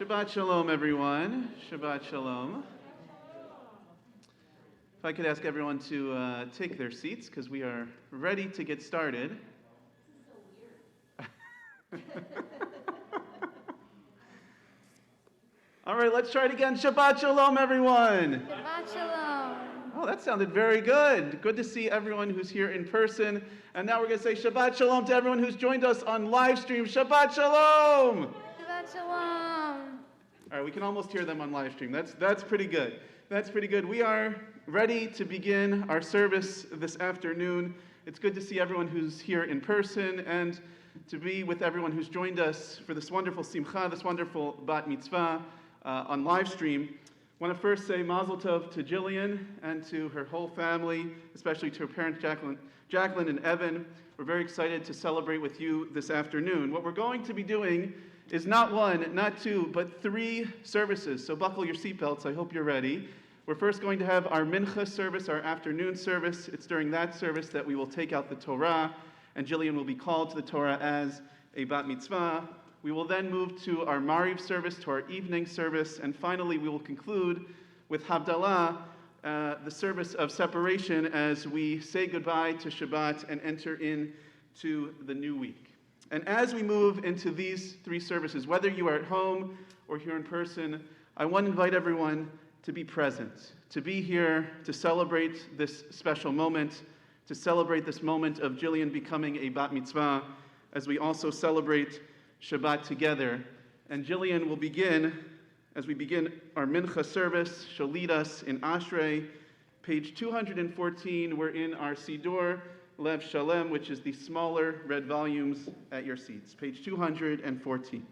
Shabbat Shalom, everyone. Shabbat Shalom. If I could ask everyone to take their seats, because we are ready to get started. All right, let's try it again. Shabbat Shalom, everyone. Shabbat Shalom. Oh, that sounded very good. Good to see everyone who's here in person. And now we're going to say Shabbat Shalom to everyone who's joined us on live stream. Shabbat Shalom. Shabbat Shalom. All right, we can almost hear them on live stream. That's pretty good. That's pretty good. We are ready to begin our service this afternoon. It's good to see everyone who's here in person and to be with everyone who's joined us for this wonderful simcha, this wonderful bat mitzvah on live stream. I want to first say mazel tov to Jillian and to her whole family, especially to her parents Jacqueline and Evan. We're very excited to celebrate with you this afternoon. What we're going to be doing is not one, not two, but three services. So buckle your seatbelts. I hope you're ready. We're first going to have our mincha service, our afternoon service. It's during that service that we will take out the Torah, and Jillian will be called to the Torah as a bat mitzvah. We will then move to our Mariv service, to our evening service, and finally we will conclude with Havdallah, the service of separation as we say goodbye to Shabbat and enter into the new week. And as we move into these three services, whether you are at home or here in person, I want to invite everyone to be present, to be here to celebrate this special moment, to celebrate this moment of Jillian becoming a bat mitzvah, as we also celebrate Shabbat together. And Jillian will begin, as we begin our mincha service, she'll lead us in Ashrei, page 214. We're in our Siddur Lev Shalem, which is the smaller red volumes at your seats. Page 214.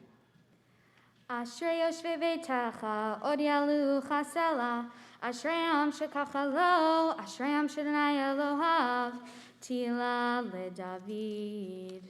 Ashrei yoshvei beitecha, od yalu chasela, Ashrei shekach lo, Ashrei shadnai Elohav, Tila leDavid.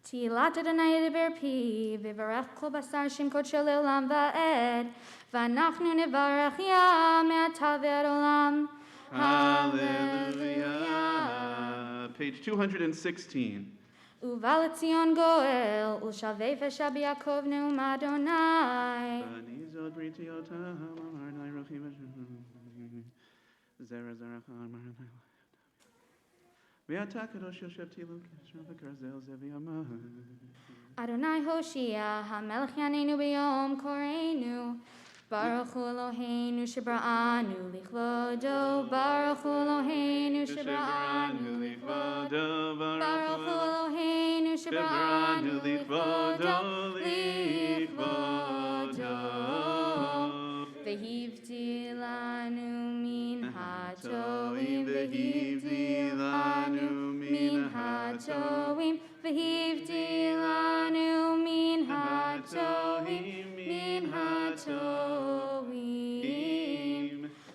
Tilat Adonai leber pi, v'varech kol basar shem kodesh le'olam va'ed, v'anachnu nevarech ya me'ata ve'ad olam. Hallelujah. Page 216. Uva l'tzion goel, u'shavei v'shab Yaakov ne'um Adonai. V'nizod briti otam, amar nai rochim v'shem, zera zera amar nai. Adonai Hoshia, HaMelech Yanenu B'yom Koreinu, Baruch Hu Eloheinu Shebra'anu Lichvodo, Baruch Hu Eloheinu Shebra'anu Lichvodo, Baruch Hu Eloheinu Shebra'anu Lichvodo, Lichvodo. V'hivti lanu min ha'tovim, v'hivti lanu min ha'tovim, v'hivti lanu min ha'tovim, min ha'tovim.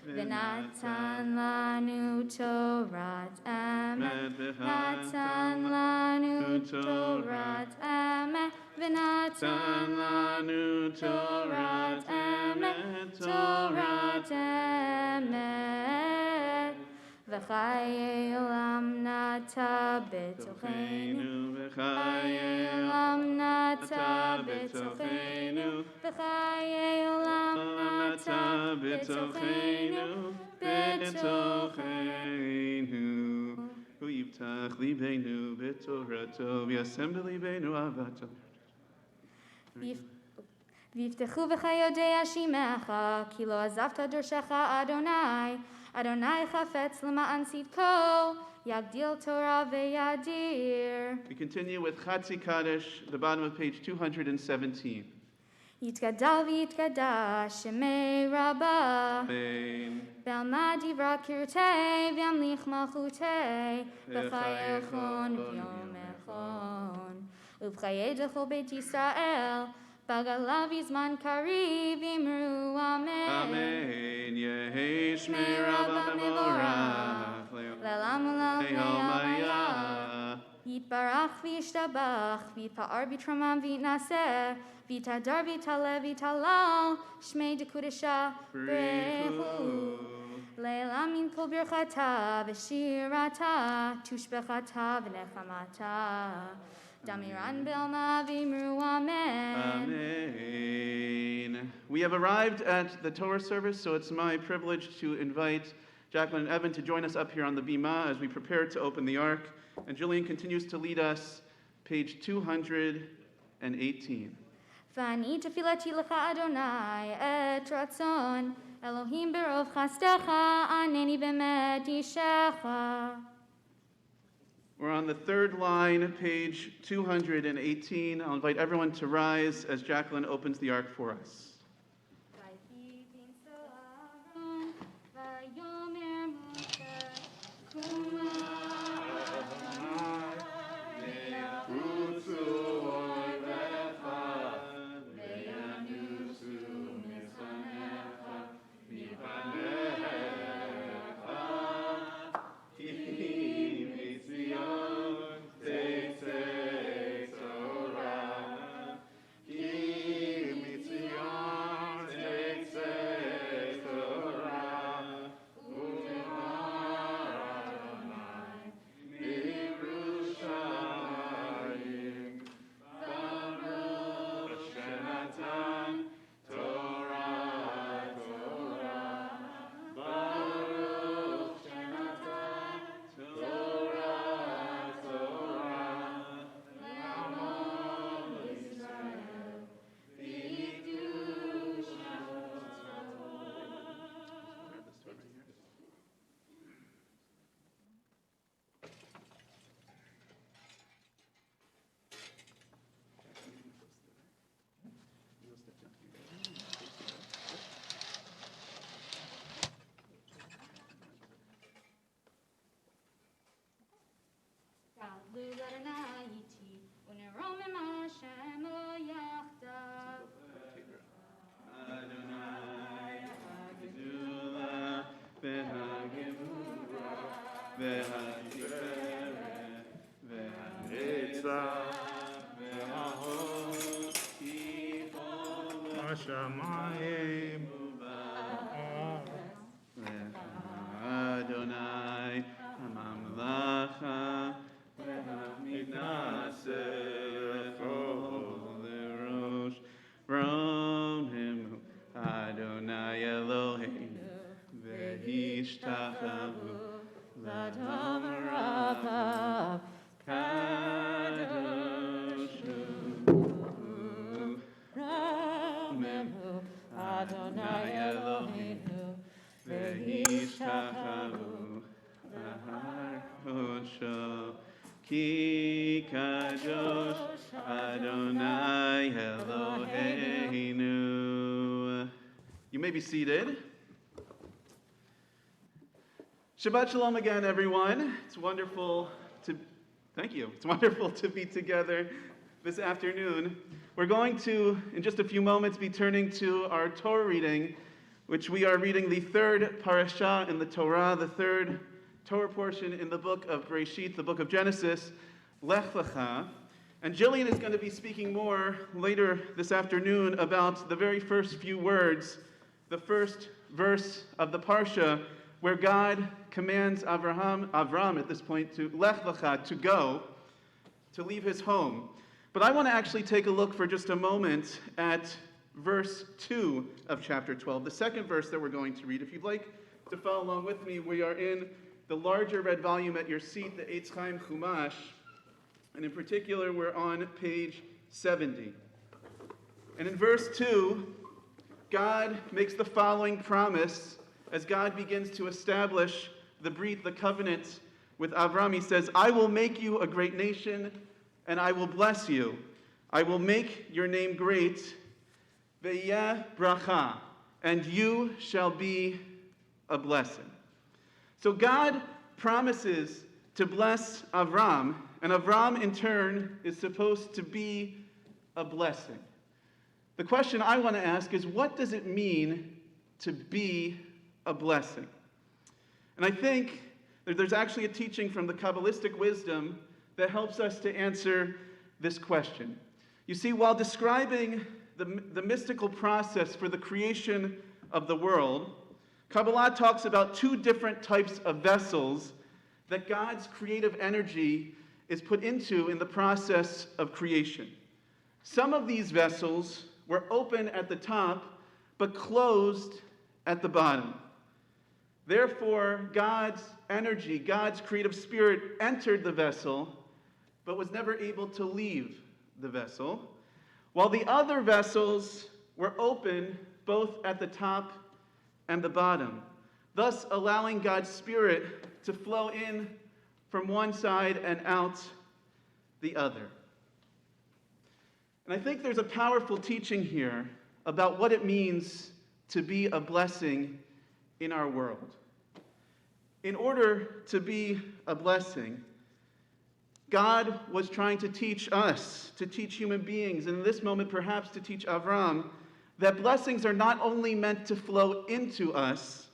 V'natan lanu Torat Emet, Natan lanu Torat Emet, V'natan lanu Torat Emet, Torat Emet. V'chaye olam nata b'tochenu, v'chaye olam nata b'tochenu, v'chaye olam nata b'tochenu, b'tochenu. Hu yiftach libeinu b'torato, v'yasem b'libeinu avato. V'yiftechu v'chayodei ashimecha, ki lo azavta dorshecha Adonai, Adonai chafetz l'ma'an tzidko, yagdil Torah ve'yadir. We continue with Chatzi Kaddish, the bottom of page 217. יתגדל ויתגדש שמי רבה. Amen. בעלמא דברה קרתי וימליך מלכותי בחייכון ויומכון ובחיי דכל בית ישראל בגלה בזמן קריב אמרו אמן. Amen. יהי שמי רבה מבורך לעולם ולעולמי לעולמי. יתברך וישתבח ויתפאר בתרומם ויתנשא ויתהדר ויתעלה ויתהלל שמי דקודשה בריחו לעילם מן כל ברכתה ושירתה תושבחתה ונחמתה דמירן בעלמא ואמרו אמן. Amen. We have arrived at the Torah service, so it's my privilege to invite Jacqueline and Evan to join us up here on the bima as we prepare to open the ark. And Jillian continues to lead us, page 218. ואני תפילתי לך אדוני את רצון אלוהים ברוב חסדך ענני באמת אישך. We're on the third line, page 218. I'll invite everyone to rise as Jacqueline opens the ark for us. השמיים אדוני הממלכה והמתנשא לכל ראש רומם אדוני אלוהינו והשתחוו לדבריו קדוש הוא רומם אדוני אלוהינו והשתחוו להר קודשו כי קדוש אדוני אלוהינו. You may be seated. Shabbat Shalom again, everyone. It's wonderful to, thank you. It's wonderful to be together this afternoon. We're going to, in just a few moments, be turning to our Torah reading, which we are reading the third parasha in the Torah, the third Torah portion in the book of Bereshit, the book of Genesis, Lech Lecha. And Jillian is going to be speaking more later this afternoon about the very first few words, the first verse of the parsha, where God commands Avram at this point to Lech Lecha, to go, to leave his home. But I want to actually take a look for just a moment at verse 2 of chapter 12, the second verse that we're going to read. If you'd like to follow along with me, we are in the larger red volume at your seat, the Eitz Chaim Chumash, and in particular, we're on page 70. And in verse 2, God makes the following promise as God begins to establish the brit, the covenant with Avram. He says, I will make you a great nation, and I will bless you. I will make your name great, ve'yeh bracha, and you shall be a blessing. So God promises to bless Avram, and Avram in turn is supposed to be a blessing. The question I want to ask is, what does it mean to be a blessing? And I think that there's actually a teaching from the Kabbalistic wisdom that helps us to answer this question. You see, while describing the mystical process for the creation of the world, Kabbalah talks about two different types of vessels that God's creative energy is put into in the process of creation. Some of these vessels were open at the top, but closed at the bottom. Therefore, God's energy, God's creative spirit entered the vessel, but was never able to leave the vessel, while the other vessels were open both at the top and the bottom, thus allowing God's spirit to flow in from one side and out the other. And I think there's a powerful teaching here about what it means to be a blessing in our world. In order to be a blessing, God was trying to teach us, to teach human beings, and in this moment perhaps to teach Avram, that blessings are not only meant to flow into us,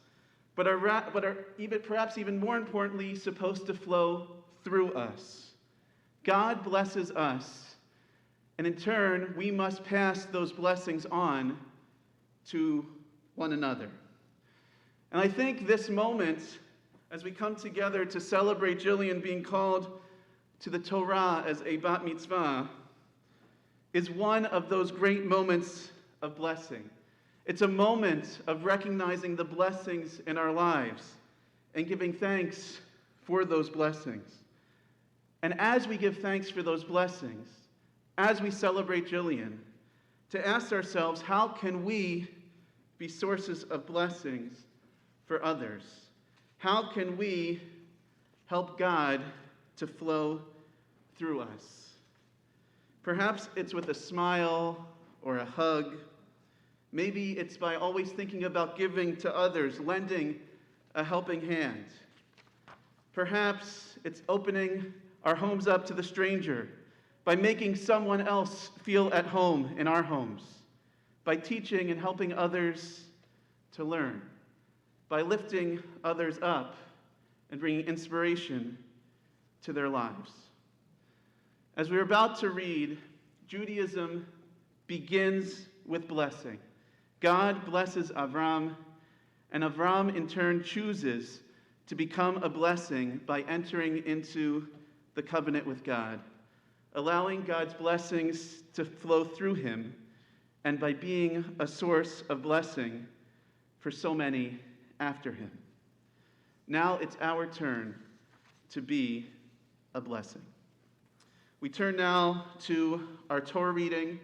but are even, perhaps even more importantly, supposed to flow through us. God blesses us, and in turn, we must pass those blessings on to one another. And I think this moment, as we come together to celebrate Jillian being called to the Torah as a bat mitzvah, is one of those great moments of blessing. It's a moment of recognizing the blessings in our lives and giving thanks for those blessings. And as we give thanks for those blessings, as we celebrate Jillian, to ask ourselves, how can we be sources of blessings for others? How can we help God to flow through us? Perhaps it's with a smile or a hug. Maybe it's by always thinking about giving to others, lending a helping hand. Perhaps it's opening our homes up to the stranger, by making someone else feel at home in our homes, by teaching and helping others to learn, by lifting others up and bringing inspiration to their lives. As we're about to read, Judaism begins with blessing. God blesses Avram, and Avram in turn chooses to become a blessing by entering into the covenant with God, allowing God's blessings to flow through him, and by being a source of blessing for so many after him. Now it's our turn to be a blessing. We turn now to our Torah reading,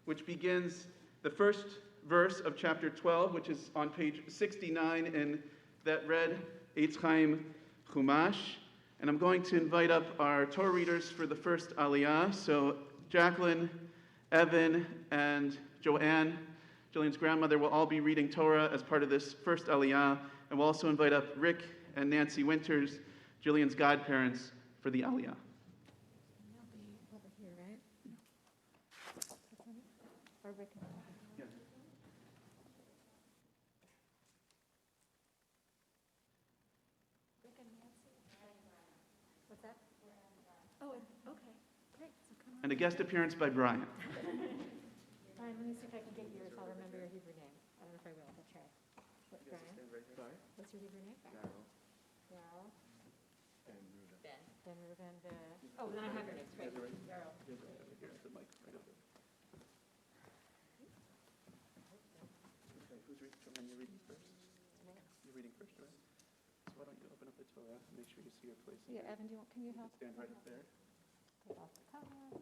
which begins the first verse of chapter 12, which is on page 69 in that red Eitz Chaim Chumash. And I'm going to invite up our Torah readers for the first Aliyah. So Jacqueline, Evan, and Joanne, Jillian's grandmother, will all be reading Torah as part of this first Aliyah. And we'll also invite up Rick and Nancy Winters, Jillian's godparents, for the Aliyah. They'll be over here, right? Or Rick and Yeah. What's that? Oh, okay, great. So come on. And a guest appearance by Brian. Brian, let me see if I can get yours. I'll remember your Hebrew name. I don't know if I will. I'll try. What, Brian? What's your Hebrew name? Darrell. Ben Reuben. Oh, then I have your names. Right. Darrell. Who's reading? Joanne, you're reading first? You're reading first, right? So why don't you open up the Torah and make sure you see your place? Yeah, Evan, can you help? Stand right up there. Take off the cover.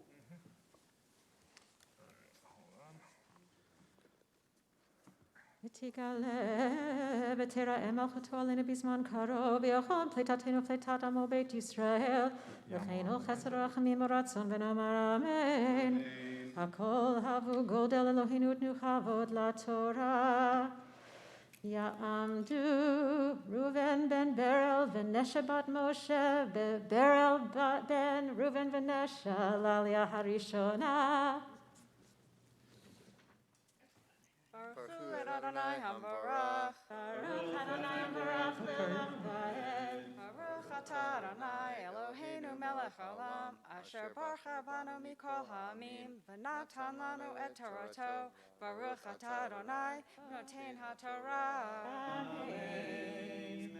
ותגלה ותראה מלכותו עלינו בזמן קרוב, ויחון פליטתנו פליטת עמו בית ישראל, וכן חסד רחמים ורצון ונאמר אמן. Hakol havu godel Eloheinu utnu chavod laTorah. Ya'amdu Reuven ben Berel v'Nesha bat Moshe Berel ben Reuven v'Nesha l'Aliyah harishona. Baruch et Adonai Hamvarach. Baruch Adonai Hamvarach le'olam va'ed. Baruch atah Adonai Eloheinu melech haolam, asher bacha banu mikol ha'amim, v'natan lanu et Torato. Baruch atah Adonai noten haTorah. Amen.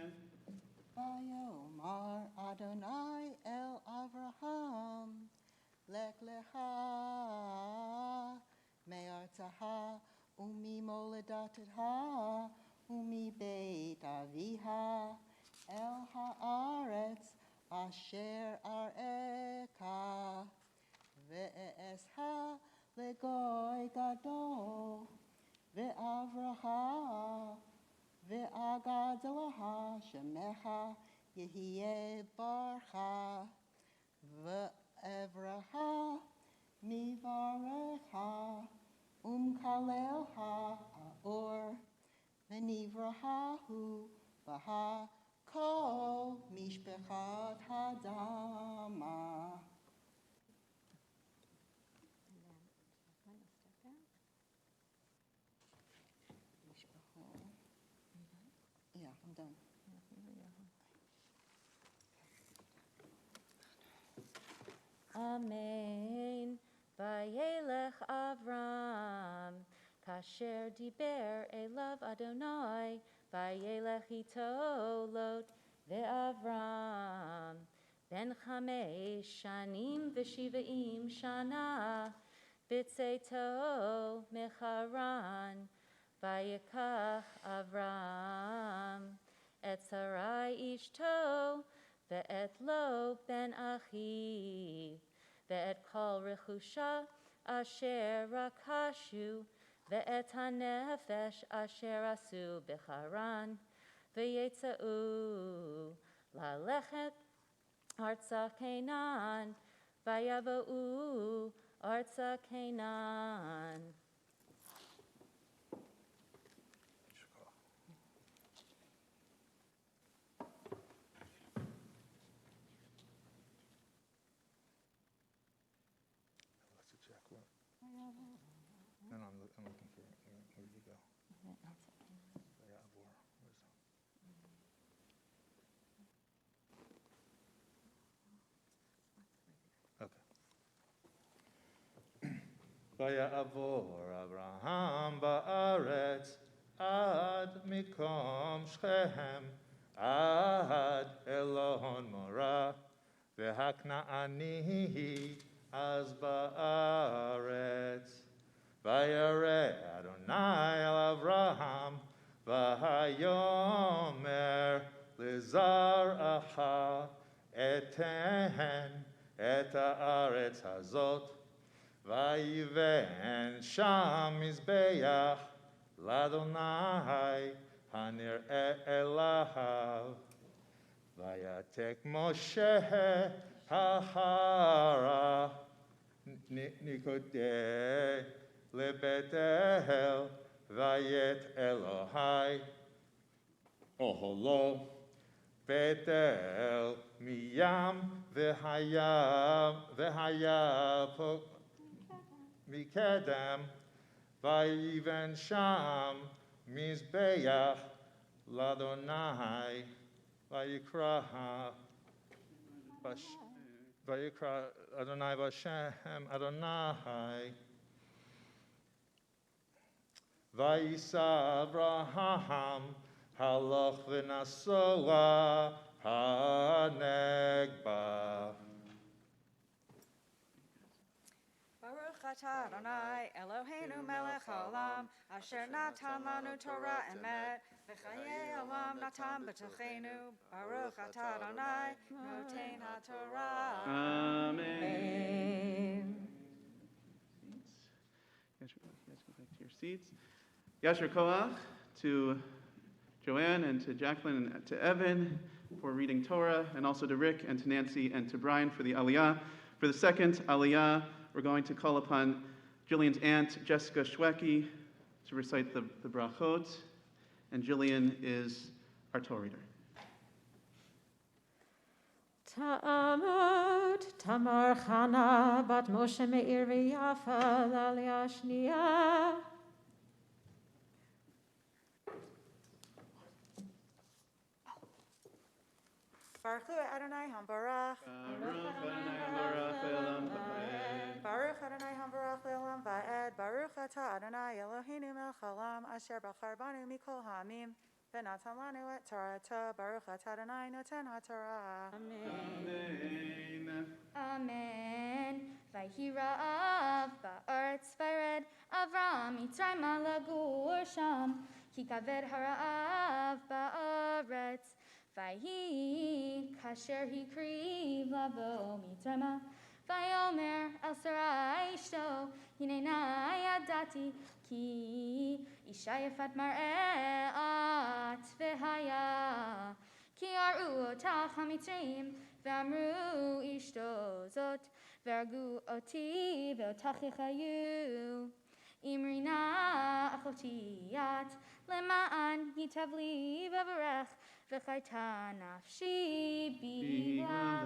Vayomar Adonai el Avraham, lech lecha me'artzaha umi moledateha umi beit aviha el haaretz asher areka ve'esha legoy gadol ve'avraha ve'agadzelaha shemecha yehiyeh barcha ve'evraha mivarecha kalelha aor ve'nivrahahu baha kol mishpechat hadama. Yeah, I'm done. Amen. Vayelech Avram, kasher diber elav Adonai, vayelech ito lot ve'Avram, ben chamesh shanim v'shiva'im shana, b'tzeito mecharan, vayekach Avram, et Sarai ishto, ve'et lo ben achiv, ve'et kol rechusha asher rakashu, ve'et hanefesh asher asu b'charan, ve'yetza'u lalechet artza Canaan, vayava'u artza Canaan. And I'm looking for where did you go? Yeah, okay. Vayavor Abraham ba'aretz ad mikom Shechem ad Elon Morah v'hakna'ani az ba'aretz. Vayareh Adonai el Avraham, vahayomer lezaracha eten et haaretz hazot, vayiven sham mizbeach l'Adonai hanir'eh elav, vayatek Moshe hahara nikodeh lebetel vayet Elohai oholo betel miyam v'haya mikedem vayiven sham mizbeach l'Adonai vayikra Adonai Vashem Adonai Vayisa Abraham halach v'nasoa hanegba. Baruch atah Adonai Eloheinu melech haolam, asher natan lanu Torah emet, v'chayei olam natan b'tochenu. Baruch atah Adonai noten haTorah. Amen. You guys go back to your seats. Yasher Koach to Joanne and to Jacqueline and to Evan for reading Torah, and also to Rick and to Nancy and to Brian for the Aliyah. For the second Aliyah, we're going to call upon Jillian's aunt, Jessica Schwecke, to recite the brachot, and Jillian is our Torah reader. Ta'amud Tamar Chana bat Moshe Meir v'Yafa l'Aliyah Shniya. Baruch Hu Adonai Hambarach. Baruch Adonai Hambarach Le'olam Va'ed. Baruch Atah Adonai Eloheinu Melech Haolam Asher Bachar Banu Mikol Ha'amim V'natan Lanu Et Torato. Baruch Atah Adonai Noten HaTorah. Amen. Amen. Vayhi ra'av ba'aretz vayred Avram Mitzrayim lagur sham Ki kaved hara'av ba'aretz Vayhi kasher hikriv lavo Mitzrayim Vayomer el Sarai ishto Hinena yadati Ki isha yefat mar'at v'haya Ki aru otach hamitzrayim V'amru ishto zot V'argu oti ve'otach yechayu Imrina achotiyat Lema'an yitavli v'avarech V'chayta nafshi biglalech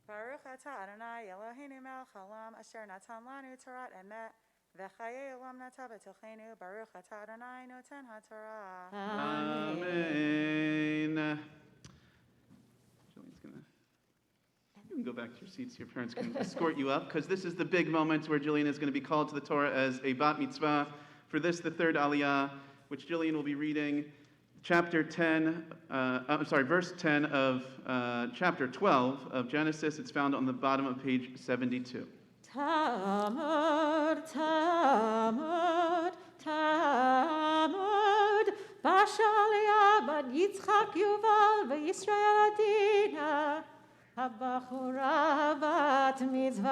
Baruch Atah Adonai Eloheinu Melech Haolam Asher Natan Lanu Torat Emet V'chayei Olam Nata B'tochenu. Baruch Atah Adonai Noten HaTorah. Amen. Jillian's gonna. You can go back to your seats. Your parents can escort you up, because this is the big moment where Jillian is going to be called to the Torah as a bat mitzvah. For this, the third aliyah, which Jillian will be reading, verse 10 of chapter 12 of Genesis. It's found on the bottom of page 72. Tamud, Tamud, Tamud, Bashalia, Bad Yitzchak Yuval, V'Yisrael Adina, Habachura Bat Mitzvah,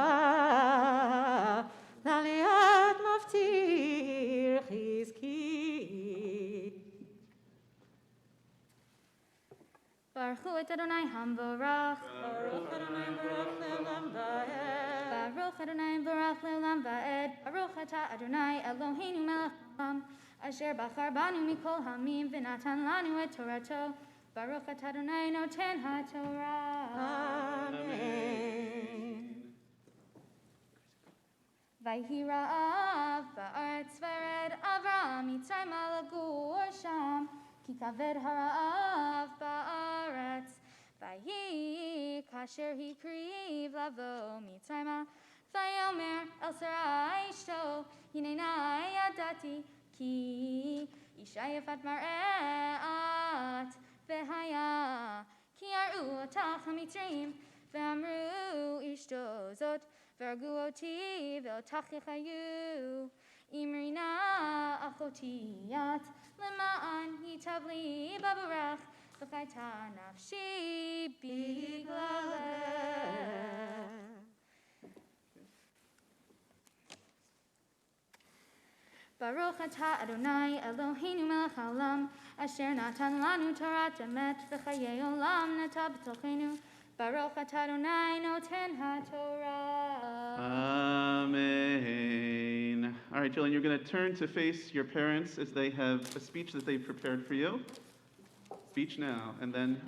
Laliat Maftir Chizki. Baruch Hu et Adonai Hamvarach Baruch Adonai Baruch Le'olam Va'ed. Baruch Adonai Barach Le'olam Va'ed Baruch Atah Adonai Eloheinu Melech Haolam Asher Bachar Banu Mikol Hamim V'natan Lanu Et Torato Baruch Atah Adonai Noten HaTorah. Amen. Vayhi ra'av ba'aretz vayred Avram Mitzrayim lagur sham Ki kaved hara'av ba'aretz Vayhi kasher hikriv lavo Mitzrayim Vayomer el Sarai ishto Hinena yadati Ki isha yefat mar'at V'haya Ki aru otach hamitzrayim V'amru ishto zot V'argu oti ve'otach yechayu Imrina achotiyat Lema'an yitavli bavarech V'chayta nafshi biglalech. Baruch Atah Adonai Eloheinu Melech Haolam Asher Natan Lanu Torat Emet V'chayei Olam Nata B'tochenu Baruch Atah Adonai Noten HaTorah. Amen. All right, Jillian, you're going to turn to face your parents as they have a speech that they've prepared for you. Speech now, and then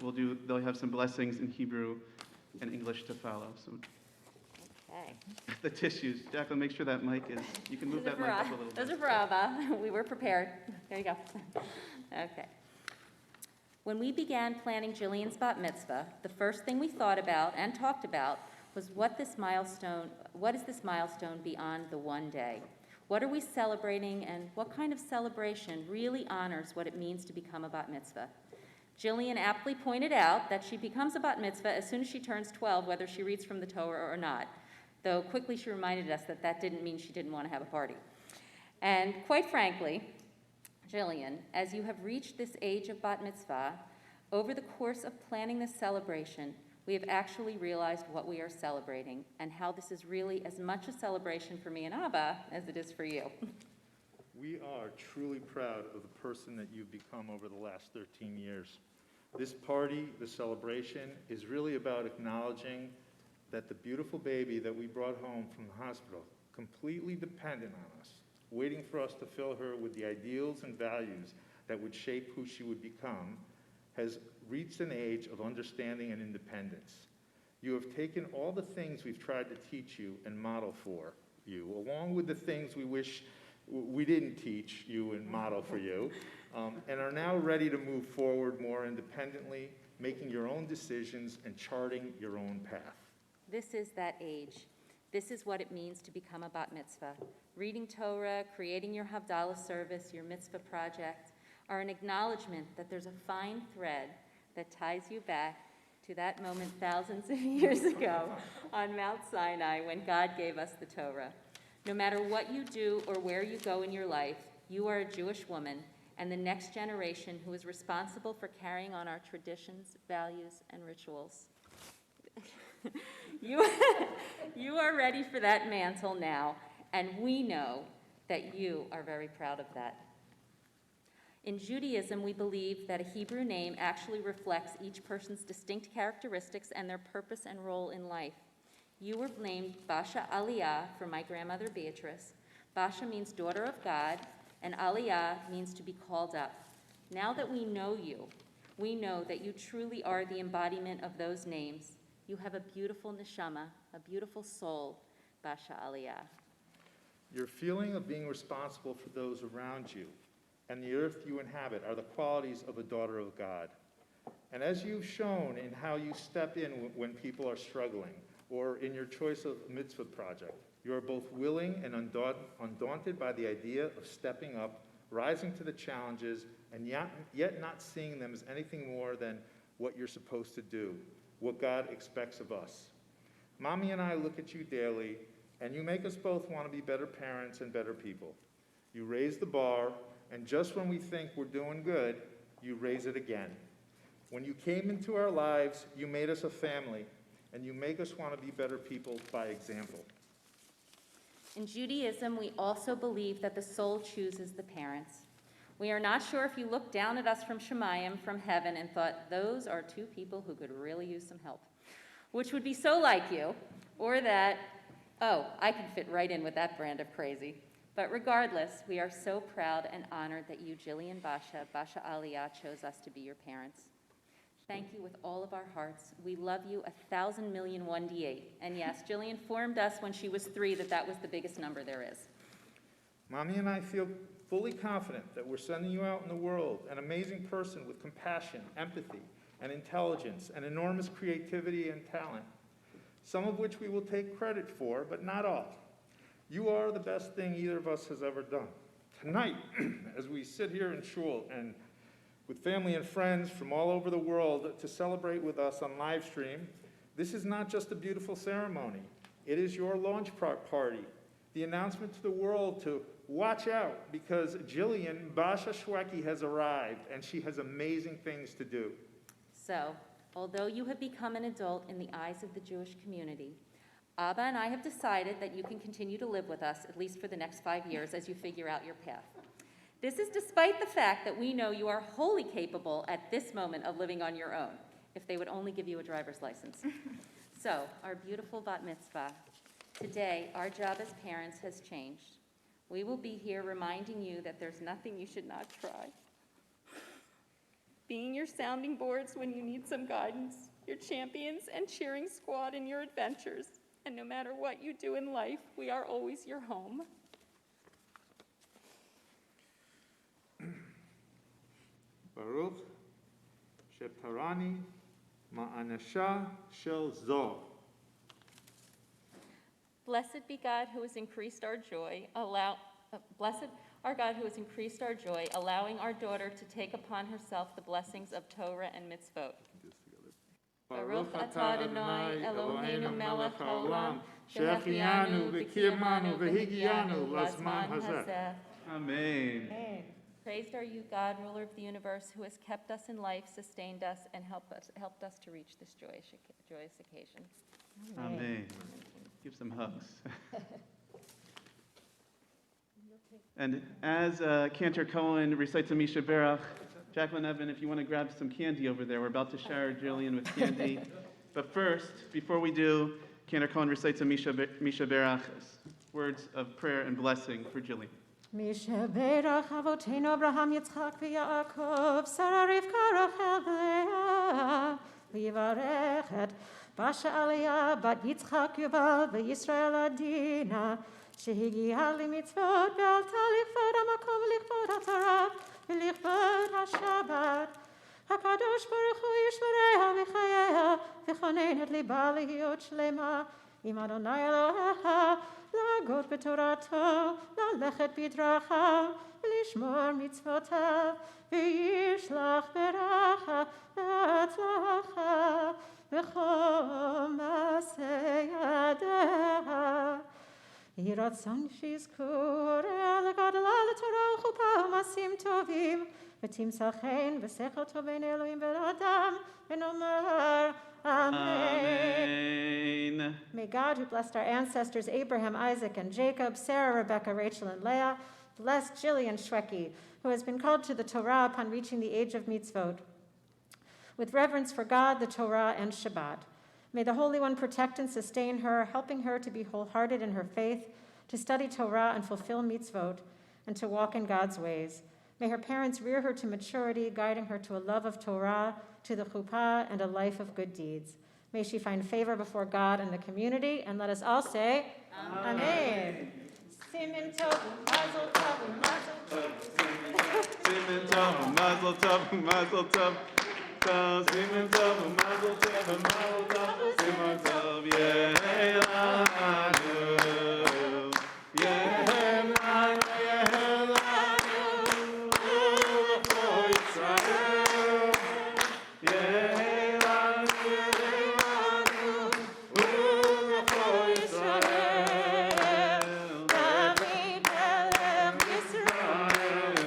they'll have some blessings in Hebrew and English to follow. So Okay. the tissues. Jacqueline, make sure that mic is, you can move that mic up a little Those bit. are for Abba. We were prepared. There you go. Okay. When we began planning Jillian's bat mitzvah, the first thing we thought about and talked about was what is this milestone beyond the one day? What are we celebrating, and what kind of celebration really honors what it means to become a bat mitzvah? Jillian aptly pointed out that she becomes a bat mitzvah as soon as she turns 12, whether she reads from the Torah or not, though quickly she reminded us that that didn't mean she didn't want to have a party. And quite frankly, Jillian, as you have reached this age of bat mitzvah, over the course of planning this celebration, we have actually realized what we are celebrating and how this is really as much a celebration for me and Abba as it is for you. We are truly proud of the person that you've become over the last 13 years. This party, the celebration, is really about acknowledging that the beautiful baby that we brought home from the hospital, completely dependent on us, waiting for us to fill her with the ideals and values that would shape who she would become, has reached an age of understanding and independence. You have taken all the things we've tried to teach you and model for you, along with the things we wish we didn't teach you and model for you, and are now ready to move forward more independently, making your own decisions and charting your own path. This is that age. This is what it means to become a bat mitzvah. Reading Torah, creating your Havdalah service, your mitzvah project, are an acknowledgement that there's a fine thread that ties you back to that moment thousands of years ago on Mount Sinai when God gave us the Torah. No matter what you do or where you go in your life, you are a Jewish woman and the next generation who is responsible for carrying on our traditions, values, and rituals. You are ready for that mantle now, and we know that you are very proud of that. In Judaism, we believe that a Hebrew name actually reflects each person's distinct characteristics and their purpose and role in life. You were named Basha Aliyah for my grandmother Beatrice. Basha means daughter of God, and Aliyah means to be called up. Now that we know you, we know that you truly are the embodiment of those names. You have a beautiful neshama, a beautiful soul, Basha Aliyah. Your feeling of being responsible for those around you and the earth you inhabit are the qualities of a daughter of God. And as you've shown in how you step in when people are struggling, or in your choice of mitzvah project, you are both willing and undaunted by the idea of stepping up, rising to the challenges, and yet not seeing them as anything more than what you're supposed to do, what God expects of us. Mommy and I look at you daily, and you make us both want to be better parents and better people. You raise the bar, and just when we think we're doing good, you raise it again. When you came into our lives, you made us a family, and you make us want to be better people by example. In Judaism, we also believe that the soul chooses the parents. We are not sure if you looked down at us from Shemayim, from heaven, and thought, those are two people who could really use some help, which would be so like you, or that, oh, I can fit right in with that brand of crazy. But regardless, we are so proud and honored that you, Jillian Basha Aliyah, chose us to be your parents. Thank you with all of our hearts. We love you 1,000,000,000 And yes, Jillian informed us when she was 3 that was the biggest number there is. Mommy and I feel fully confident that we're sending you out in the world, an amazing person with compassion, empathy, and intelligence, and enormous creativity and talent, some of which we will take credit for, but not all. You are the best thing either of us has ever done. Tonight, as we sit here in shul and with family and friends from all over the world to celebrate with us on live stream, this is not just a beautiful ceremony. It is your launch party, the announcement to the world to watch out because Jillian Basha Shweki has arrived and she has amazing things to do. So, although you have become an adult in the eyes of the Jewish community, Abba and I have decided that you can continue to live with us, at least for the next 5 years, as you figure out your path. This is despite the fact that we know you are wholly capable at this moment of living on your own, if they would only give you a driver's license. So, our beautiful bat mitzvah. Today, our job as parents has changed. We will be here reminding you that there's nothing you should not try. Being your sounding boards when you need some guidance, your champions and cheering squad in your adventures. And no matter what you do in life, we are always your home. Baruch shetarani ma'anasha shel zo. Blessed be God who has increased our joy, blessed our God who has increased our joy, allowing our daughter to take upon herself the blessings of Torah and mitzvot. Baruch atah Adonai Eloheinu melech haolam, shehechianu v'kiyamanu v'higianu lazman hazeh. Amen. Praised are you, God, ruler of the universe, who has kept us in life, sustained us, and helped us to reach this joyous occasion. Amen. Give some hugs. And as Cantor Cohen recites a Misha Berach, Jacqueline Evan, if you want to grab some candy over there, we're about to shower Jillian with candy. But first, before we do, Cantor Cohen recites a Misha Berach, words of prayer and blessing for Jillian. משברח אבותינו אברהם יצחק ויעקב שרה רבקה רחל ולאה ויברך את באשה עליה בת יצחק יובל וישראל עדינה שהגיעה למצוות ועלתה לכבוד המקום ולכבוד התורה ולכבוד השבת. הקדוש ברוך הוא ישמריה וחייה וכונן את ליבה להיות שלמה עם אדוני אלוהיך להגות בתורתו, ללכת בדרכיו, ולשמור מצוותיו, וישלח ברכה והצלחה בכל מעשה ידיה. יהי רצון שיזכו הוריה לגדלה לתורה וחופה ומעשים טובים, ותמצא חן ושכל טוב בין אלוהים ולאדם, ונאמר Amen. May God, who blessed our ancestors Abraham, Isaac, and Jacob, Sarah, Rebecca, Rachel, and Leah, bless Jillian Schwecke, who has been called to the Torah upon reaching the age of mitzvot, with reverence for God, the Torah, and Shabbat. May the Holy One protect and sustain her, helping her to be wholehearted in her faith, to study Torah and fulfill mitzvot, and to walk in God's ways. May her parents rear her to maturity, guiding her to a love of Torah, to the chuppah, and a life of good deeds. May she find favor before God and the community, and let us all say, Amen. Simen tov, mazel tov, mazel tov. Simen tov, mazel tov, mazel tov. Simen tov, mazel tov, mazel tov. Simen tov, yehelanu. Yehelanu, yehelanu. U'lecho Yisrael. Yehelanu, yehelanu. U'lecho Yisrael. David melech Yisrael.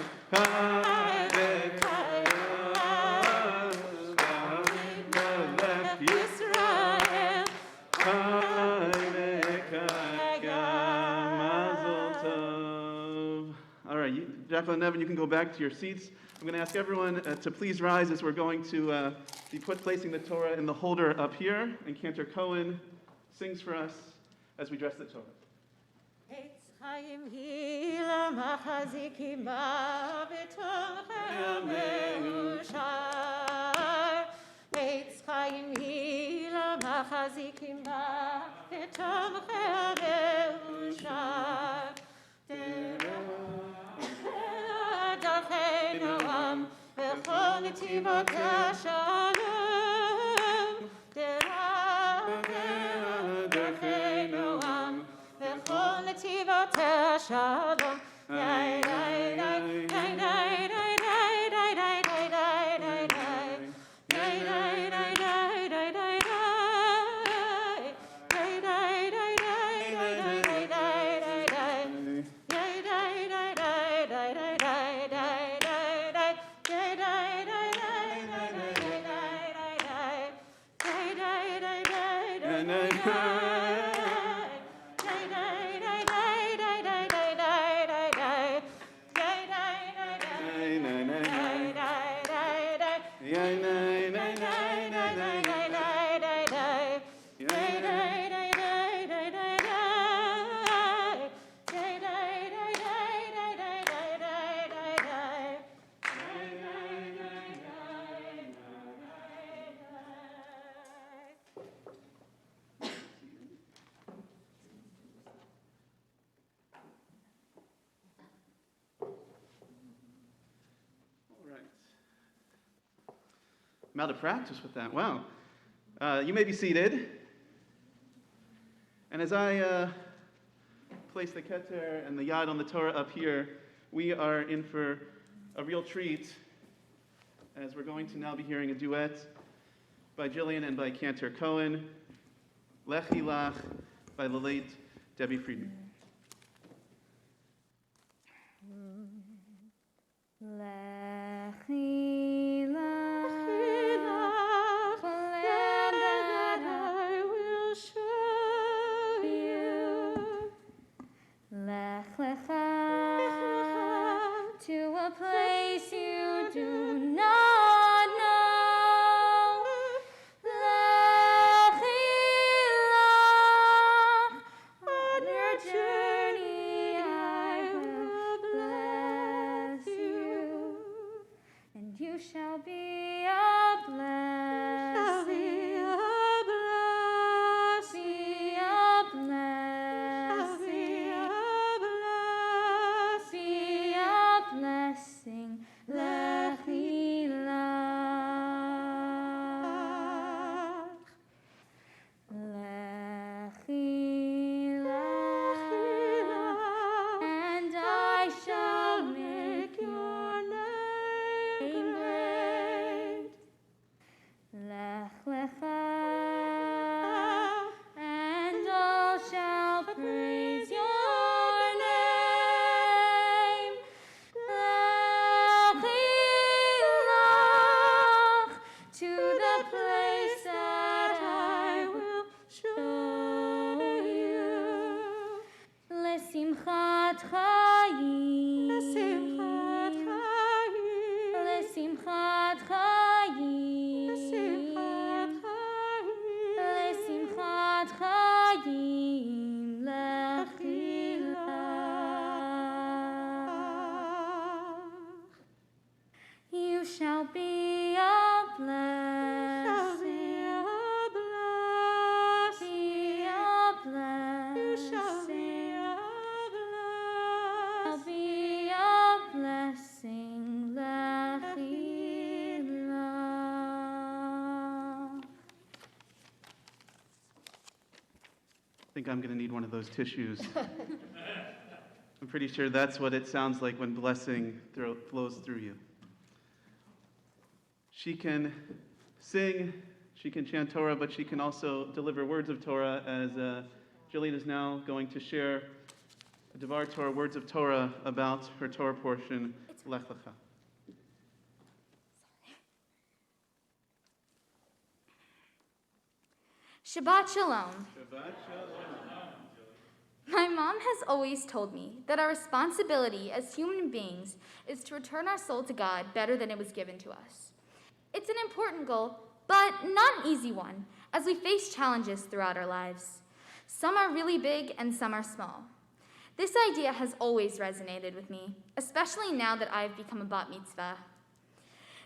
All right, Jacqueline and Evan, you can go back to your seats. I'm going to ask everyone to please rise as we're going to be placing the Torah in the holder up here. And Cantor Cohen sings for us as we dress the Torah. Eitz chaim hi lamachazikim ba v'tomchem me'ushar. Eitz chaim hi lamachazikim ba v'tomchem me'ushar. Derech noam v'chol netivot shalom. Derech noam v'chol netivot shalom. Dai dai dai dai dai dai dai dai dai dai dai dai dai dai dai dai dai I'm out of practice with that. Wow. You may be seated. And as I place the keter and the yad on the Torah up here, we are in for a real treat, as we're going to now be hearing a duet by Jillian and by Cantor Cohen, Lechi Lach by the late Debbie Friedman. Lechi lach, land that I will show you. Lech lecha, to a place you do not know. Lechi lach, You shall be a blessing. Be a blessing. Be a blessing. Lechi lach. Lechi lach. And I shall make your name great. Lech lecha. And all shall praise your name. Lechi lach. To the place that I will show you. Lesimchat chayim. Lesimchat chayim. Lesimchat chayim. Lesimchat chayim. Lechi lach. You shall be a blessing. Be a blessing. You shall be a blessing. Lechi lach. I think I'm going to need one of those tissues. I'm pretty sure that's what it sounds like when blessing flows through you. She can sing, she can chant Torah, but she can also deliver words of Torah, as Jillian is now going to share a Devar Torah, words of Torah, about her Torah portion, Lech Lecha. Shabbat Shalom. My mom has always told me that our responsibility as human beings is to return our soul to God better than it was given to us. It's an important goal, but not an easy one, as we face challenges throughout our lives. Some are really big and some are small. This idea has always resonated with me, especially now that I've become a bat mitzvah.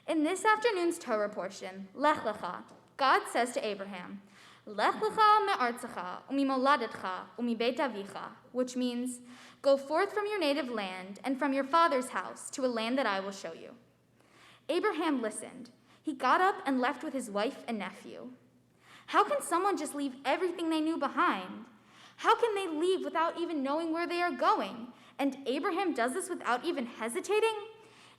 In this afternoon's Torah portion, Lech Lecha, God says to Abraham, Lech lecha me'artzecha, u'mimoladetcha, u'mibeit avicha, which means, go forth from your native land and from your father's house to a land that I will show you. Abraham listened. He got up and left with his wife and nephew. How can someone just leave everything they knew behind? How can they leave without even knowing where they are going? And Abraham does this without even hesitating?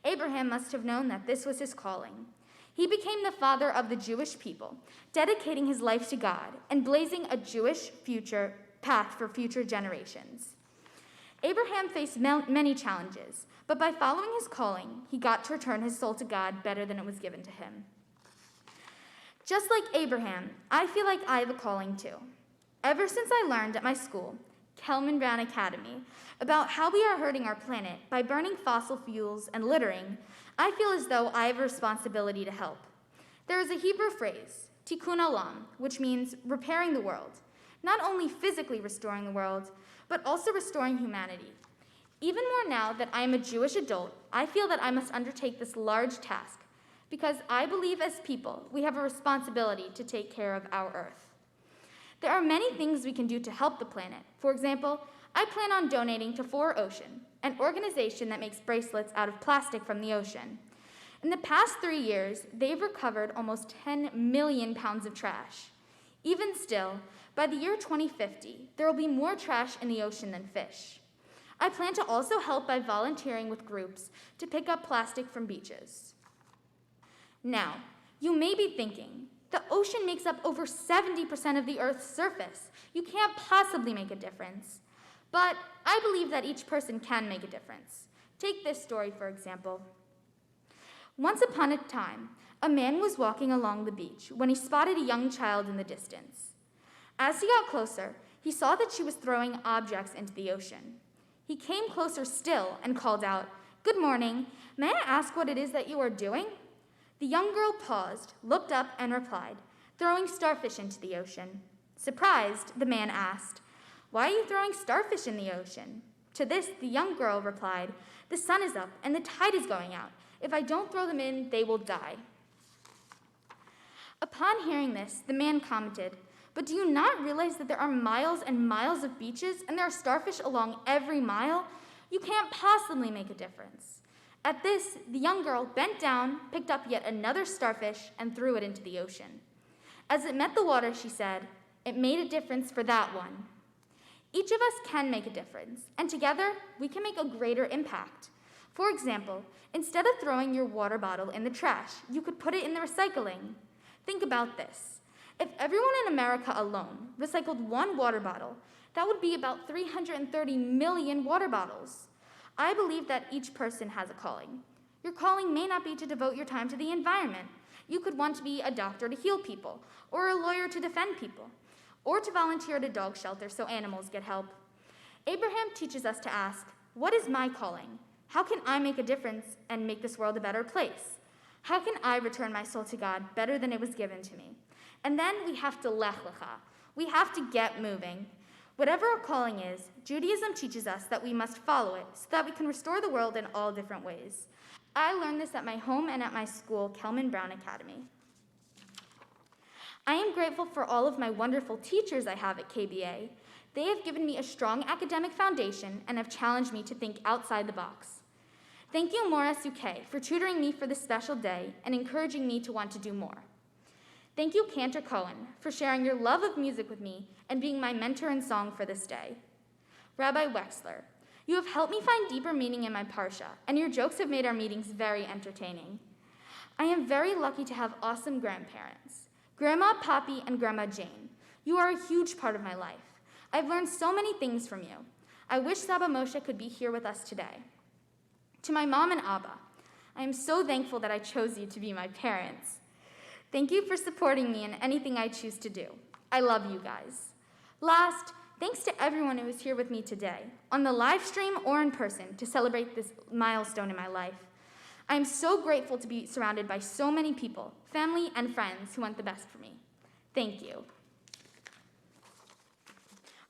Abraham must have known that this was his calling. He became the father of the Jewish people, dedicating his life to God and blazing a Jewish future path for future generations. Abraham faced many challenges, but by following his calling, he got to return his soul to God better than it was given to him. Just like Abraham, I feel like I have a calling too. Ever since I learned at my school, Kelman Brown Academy, about how we are hurting our planet by burning fossil fuels and littering, I feel as though I have a responsibility to help. There is a Hebrew phrase, tikkun olam, which means repairing the world, not only physically restoring the world, but also restoring humanity. Even more now that I am a Jewish adult, I feel that I must undertake this large task, because I believe as people we have a responsibility to take care of our earth. There are many things we can do to help the planet. For example, I plan on donating to 4Ocean, an organization that makes bracelets out of plastic from the ocean. In the past 3 years, they've recovered almost 10 million pounds of trash. Even still, by the year 2050, there will be more trash in the ocean than fish. I plan to also help by volunteering with groups to pick up plastic from beaches. Now, you may be thinking, the ocean makes up over 70% of the Earth's surface. You can't possibly make a difference. But I believe that each person can make a difference. Take this story, for example. Once upon a time, a man was walking along the beach when he spotted a young child in the distance. As he got closer, he saw that she was throwing objects into the ocean. He came closer still and called out, "Good morning. May I ask what it is that you are doing?" The young girl paused, looked up, and replied, "Throwing starfish into the ocean." Surprised, the man asked, "Why are you throwing starfish in the ocean?" To this, the young girl replied, "The sun is up and the tide is going out, If I don't throw them in, they will die." Upon hearing this, the man commented, "But do you not realize that there are miles and miles of beaches and there are starfish along every mile? You can't possibly make a difference." At this, the young girl bent down, picked up yet another starfish, and threw it into the ocean. As it met the water, she said, "It made a difference for that one." Each of us can make a difference, and together we can make a greater impact. For example, instead of throwing your water bottle in the trash, you could put it in the recycling. Think about this. If everyone in America alone recycled one water bottle, that would be about 330 million water bottles. I believe that each person has a calling. Your calling may not be to devote your time to the environment. You could want to be a doctor to heal people, or a lawyer to defend people, or to volunteer at a dog shelter so animals get help. Abraham teaches us to ask, what is my calling? How can I make a difference and make this world a better place? How can I return my soul to God better than it was given to me? And then we have to lech lecha. We have to get moving. Whatever our calling is, Judaism teaches us that we must follow it so that we can restore the world in all different ways. I learned this at my home and at my school, Kelman Brown Academy. I am grateful for all of my wonderful teachers I have at KBA. They have given me a strong academic foundation and have challenged me to think outside the box. Thank you, Mora Suke, for tutoring me for this special day and encouraging me to want to do more. Thank you, Cantor Cohen, for sharing your love of music with me and being my mentor in song for this day. Rabbi Wexler, you have helped me find deeper meaning in my parsha, and your jokes have made our meetings very entertaining. I am very lucky to have awesome grandparents, Grandma Poppy and Grandma Jane. You are a huge part of my life. I've learned so many things from you. I wish Saba Moshe could be here with us today. To my mom and Abba, I am so thankful that I chose you to be my parents. Thank you for supporting me in anything I choose to do. I love you guys. Last, thanks to everyone who is here with me today, on the live stream or in person, to celebrate this milestone in my life. I am so grateful to be surrounded by so many people, family and friends who want the best for me. Thank you.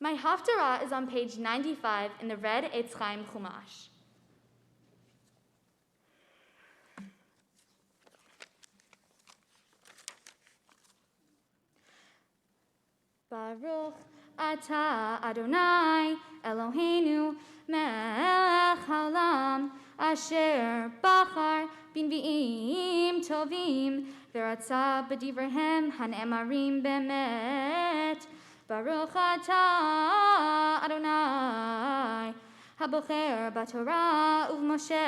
My Havdalah is on page 95 in the red Eitz Chaim Chumash. Baruch Ata Adonai Eloheinu Melech Haolam Asher Bachar B'Nvi'im Tovim V'Ratza B'Divrehem Han'emarim Bemet Baruch Ata Adonai Habocher B'Torah Uv'Moshe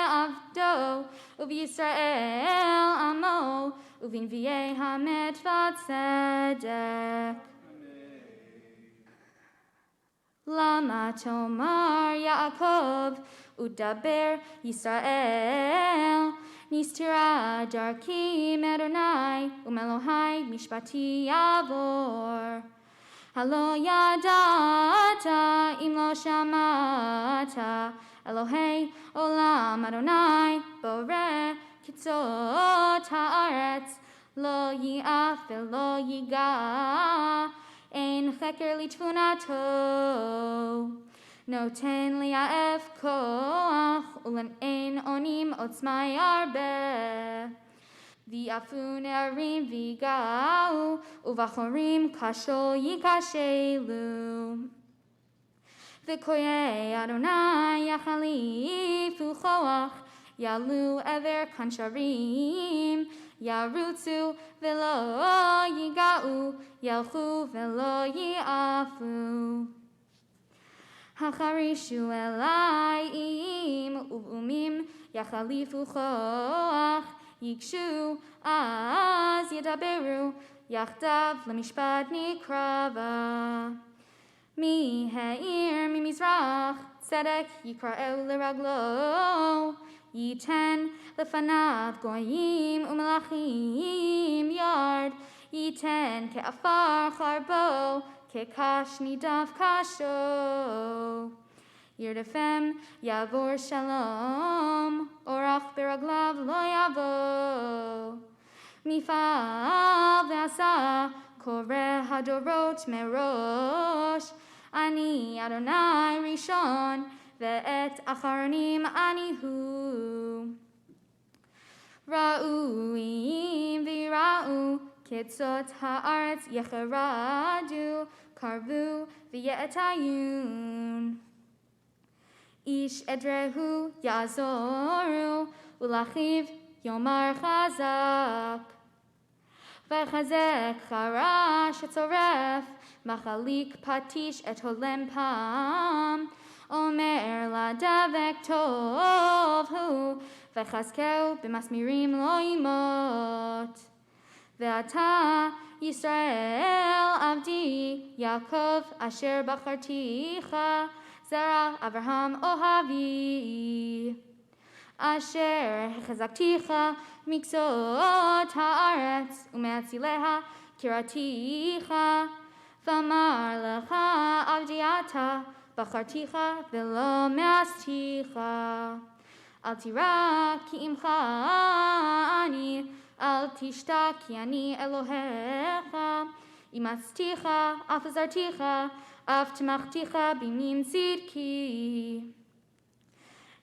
Avdo Uv'Yisrael Amo Uv'Nvi'ei HaMitzvah Tzedek Lama Tomar Yaakov Udaber Yisrael Nistira Darki Adonai Umelohai Mishpati Yavor Halo Yadata Im Lo Shamata Elohei Olam Adonai Boreh Kitzot Haaretz Lo Yi'af Velo Yiga Ein Cheker Litvunato Noten Li'af Koach Ulen Ein Onim Otzma Yarbe V'Afu Ne'arim V'Yigau Uvachorim Kasho Yikashelu V'Koyei Adonai Yachalifu Choach Yalu Ever Kansharim Yarutzu Velo Yigau Yalchu Velo Yiafu Hacharishu Elayim Uvumim Yachalifu Choach Yikshu Az Yadaberu Yachdav Lemishpat Nikrava Mi Ha'ir Mi Mizrach Tzedek Yikra'eu L'Raglo Yiten Lefanav Goyim Umelachim Yard Yiten Ke'afar Charbo Ke'kash Nidav Kasho Yirdefem Yavor Shalom Orach Beraglav Lo Yavo Mifal Ve'asa Kore Hadorot Merosh Ani Adonai Rishon Ve'et Acharonim Anihu Kitzot haaretz yecheradu, karvu v'ye'etayun. Ish edrehu yazoru, ulachiv yomar chazak. V'chazek charash etzoref, machalik patish et holem pam. Omer la davek tov hu, v'chazkeu b'masmirim lo yimot. Ve'ata Yisrael avdi, Yaakov asher bacharticha, Zera Avraham ohavi. Asher hechazakticha, miksot haaretz, umeatzileha kiraticha. V'amar lecha avdiata, bacharticha v'lo measticha. Al tira ki imcha ani, al tishta ki ani Elohecha. Imatzticha, af azarticha, af timachticha bimim tzidki.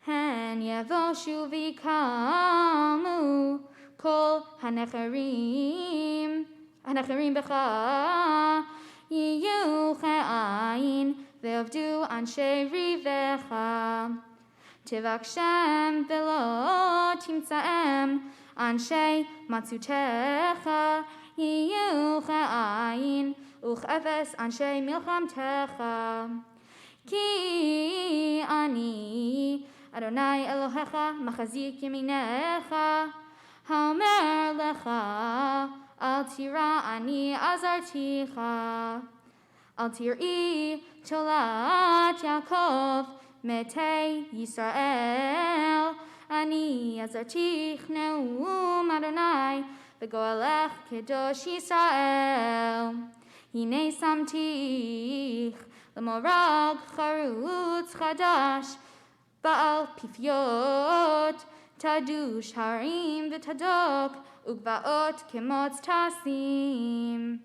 Hen yavoshu v'yikamu kol hanecharim b'cha, yiyu che'ayin ve'avdu anshe rivecha. Tivakshem v'lo timtzaem anshe matzutecha, yiyu che'ayin uchefes anshe milchamtecha. Ki ani Adonai Elohecha machazik yeminecha, haomer lecha al tira ani azarticha. Al tir'i tolat Yaakov mete Yisrael, ani azartich neum Adonai v'goelech kedosh Yisrael. Hine samtich l'morag charutz chadash, Baal pifiot, tadush harim v'tadok, ugvaot kemotz tasim.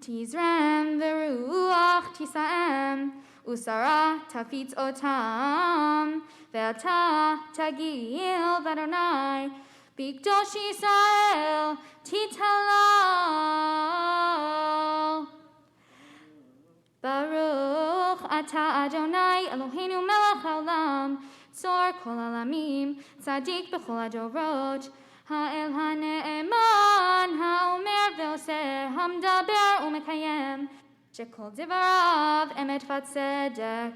Tizrem v'ruach tisaem, usara tafitz otam, ve'ata tagil v'adonai, b'kdosh Yisrael titalal. Baruch ata Adonai Eloheinu melech haolam, tzor kol alamim, tzadik b'chol adorot, ha'el ha'ne'eman, ha'omer ve'oseh, hamdaber u'mekayem, shekol divarav emet v'tzedek.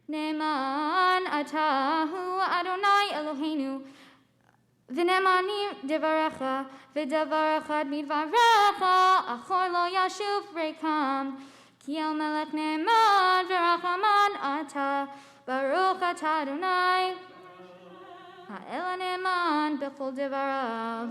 Ne'eman atahu Adonai Eloheinu, v'ne'emanim divarecha, v'davar echad midvarecha, achor lo yashuv rekam. Ki el melech ne'eman v'rachaman ata, Baruch ata Adonai, ha'el ha'ne'eman b'chol devarav.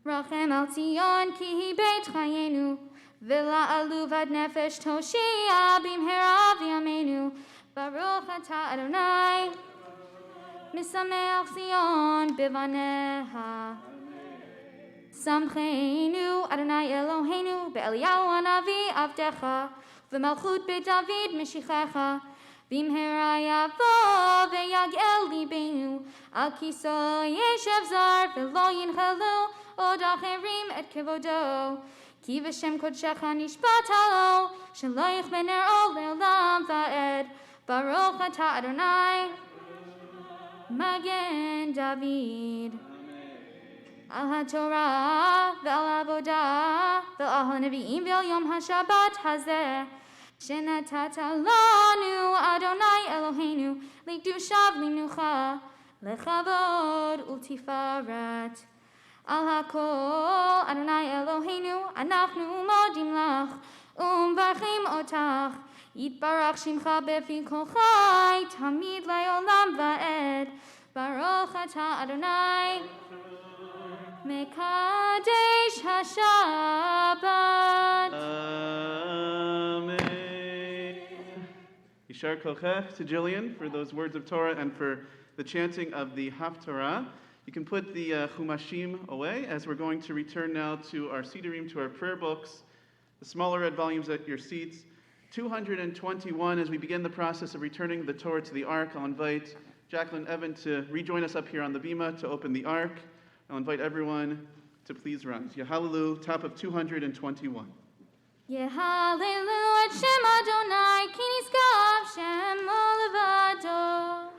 Rachem al Tzion ki hi beit chayenu, v'la'alu vad nefesh toshia b'mhera v'yameinu. Baruch ata Adonai, misameach Tzion b'vaneha. Samcheinu Adonai Eloheinu be'Eliyahu hanavi avdecha, v'malchut beDavid meshichecha, v'imhera yavo ve'yag'el libeinu, al kiso yeshev zar ve'lo yinchelu od acherim et kevodo, ki v'shem kodshecha nishbat halo, shelo yichbener ol le'olam va'ed. Baruch ata Adonai, Magen David. Al haTorah ve'al avodah ve'al hanevi'im ve'al yom haShabbat hazeh, shenatata lanu Adonai Eloheinu likdushav linucha, lechavod ultifaret. Al hakol Adonai Eloheinu anachnu modim lach, umvarchim otach, yitbarach shimcha befi kol chai, tamid le'olam va'ed. Baruch ata Adonai, Mekadesh HaShabbat. Amen. Yishar kochech to Jillian for those words of Torah and for the chanting of the Haftarah. You can put the Chumashim away as we're going to return now to our Sidurim, to our prayer books, the smaller red volumes at your seats. 221, as we begin the process of returning the Torah to the Ark, I'll invite Jacqueline Evan to rejoin us up here on the Bima to open the Ark. I'll invite everyone to please rise. Yahalelu, top of 221. Yehalelu et Shem Adonai, ki niskav Shem olevado.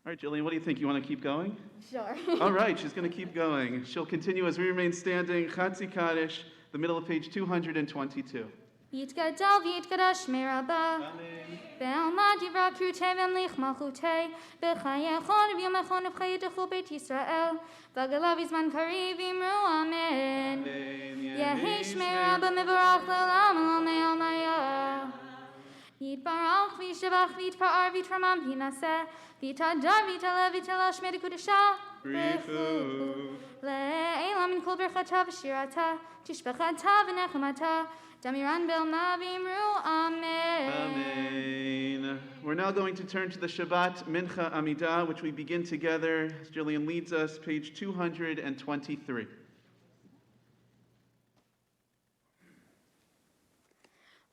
All right, Jillian, what do you think? You want to keep going? Sure. All right, she's going to keep going. She'll continue as we remain standing. Chatzi Kaddish, the middle of page 222. Yitgadal v'yitgadash merabah. Be'alma divra krutei v'mlich malchutei. B'chayechon v'yomechon v'chayedechu beit Yisrael. V'agalav izman kariv imru amen. Yehi shmerabah mevorach le'olam elomei almayah. Yitbarach v'yishavach v'yitpa'ar v'yitramam v'yinaseh. V'yitadar v'yitalev v'yitalash medikudasha. Rifu. Le'elam min kol berchata v'shirata. Tishbechata v'nechemata. Damiran Bel Mavimru, Amen. Amen. We're now going to turn to the Shabbat Mincha Amidah, which we begin together as Jillian leads us, page 223.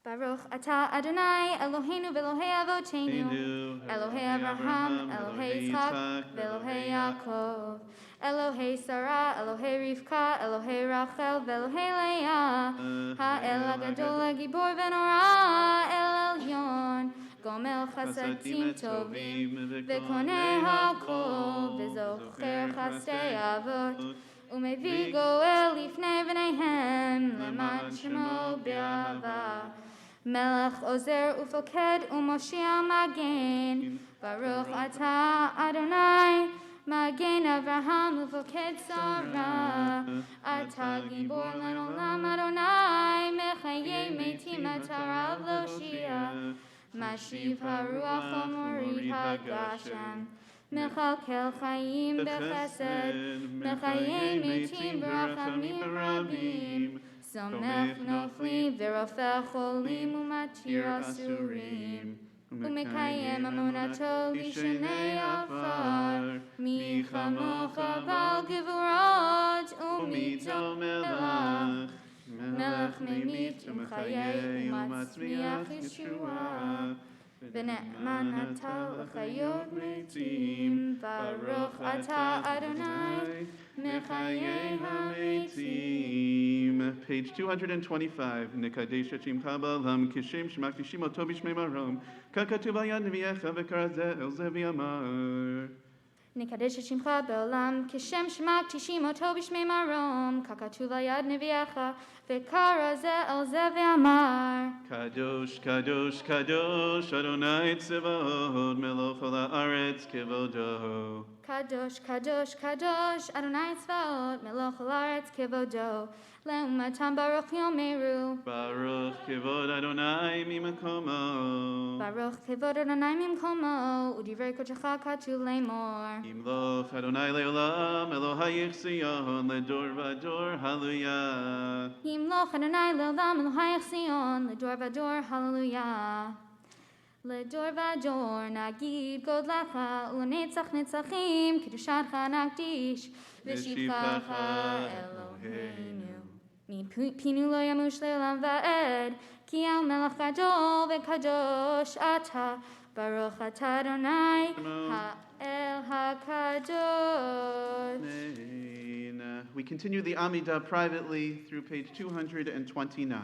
Baruch Ata Adonai Eloheinu v'Elohei Avotenu Elohei Abraham, Elohei Yitzchak, v'Elohei Yaakov Elohei Sarah, Elohei Rivka, Elohei Rachel, v'Elohei Leah Ha'el HaGadol HaGibor v'Norah El Elyon Gomel Chasadim Tovim V'Konei HaKol V'Zocher Chasdei Avot Umevi Goel Lifnei V'neihem Leman Shemo B'Yava Melech Ozer Ufoked Umoshia Magen Baruch Ata Adonai Magen Avraham Ufoked Sarah Ata Gibor L'Olam Adonai Mechaye Metim Atarav Loshia Mashiv HaRuach HaMorid HaGashem Mechalkel Chaim Bechesed Mechaye Metim B'Rachamim Rabim Somech Noflim V'Rofeh Cholim Umatir Asurim Umekayem Amunato Lishnei Afar Mi Chamocha Bal Gevurot Umito Melech Melech Memit Umchaye Umatzmiach Yeshua V'ne'man Ata L'chayot Metim Baruch Ata Adonai Mechaye HaMetim. Page 225. Nekadesh Shimcha Ba'alam Kishem Shemak Tishim Oto B'Shmei Marom Kakatu V'Yad Nevi'echa V'Karaze El Ze V'Yamar. Nekadesh Shimcha Ba'olam Kishem Shemak Tishim Oto B'Shmei Marom Kakatu V'Yad Nevi'echa V'Karaze El Ze V'Yamar. Kadosh, Kadosh, Kadosh, Adonai Tzevaot, Melech Ha'aretz Kevodo. Kadosh, Kadosh, Kadosh, Adonai Tzvaot, Melech Ha'aretz Kevodo, Le'umatam Baruch Yomeru. Baruch Kevod Adonai Mimakomo. Baruch Kevod Adonai Mimkomo, Udivrei Kodecha Katu Le'mor. Yimloch Adonai Le'olam, Elohai Yichzion, Le'dor V'ador, Hallelujah. Yimloch Adonai Le'olam Elohai Yichzion, L'dor V'ador, Hallelujah. לדור ודור נגיד גודלך ולנצח נצחים קדושתך נקדיש ושבחך אלוהינו מפינו לא ימוש לעולם ועד כי על מלך גדול וקדוש אתה ברוך אתה אדוני האל הקדוש. Amen. We continue the Amidah privately through page 229.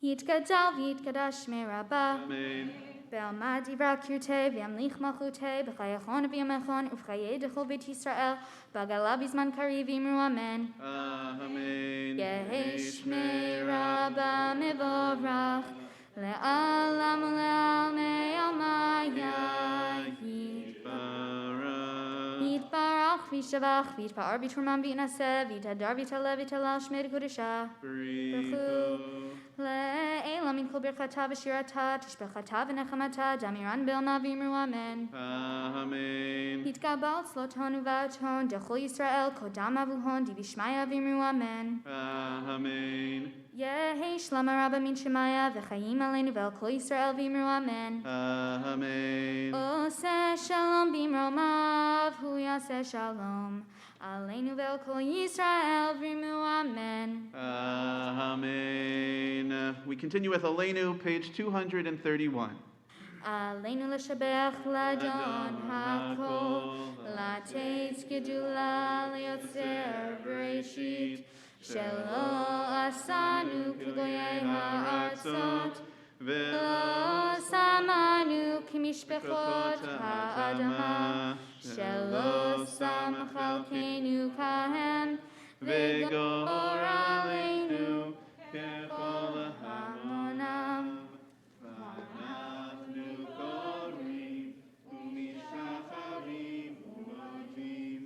יתגדל ויתקדש שמי רבה Amen. בעלמא דברה קרתי וימליך מלכותי בחיי אחרון ובימי אחרון ובחיי דכל בית ישראל בעגלה בזמן קריב אמרו אמן. Amen. יהי שמי רבה מבורך לעולם ולעלמי עלמיה יתברך וישתבח ויתפאר בתרומם ויתנשא ויתהדר ויתעלה ויתהלל שמי קדושה ברכו לעילם מן כל ברכתה ושירתה תשבחתה ונחמתה דמירן בעלמא ואמרו אמן. Amen. יתקבל צלותון ובאתון דכל ישראל קודם אבוהון דבשמיא ואמרו אמן. Amen. יהי שלמה רבה מן שמיא וחיים עלינו ועל כל ישראל ואמרו אמן. Amen. עושה שלום במרומיו הוא יעשה שלום עלינו ועל כל ישראל ואמרו אמן. Amen. We continue with Aleinu, page 231. עלינו לשבח לאדון הכל לתת גדולה ליוצר בראשית שלא עשנו כגויי הארצות ולא שמנו כמשפחות האדמה שלא שם חלקנו כהם וגור עלינו ככל המונם. ואנחנו קוראים ומשתחווים ומודים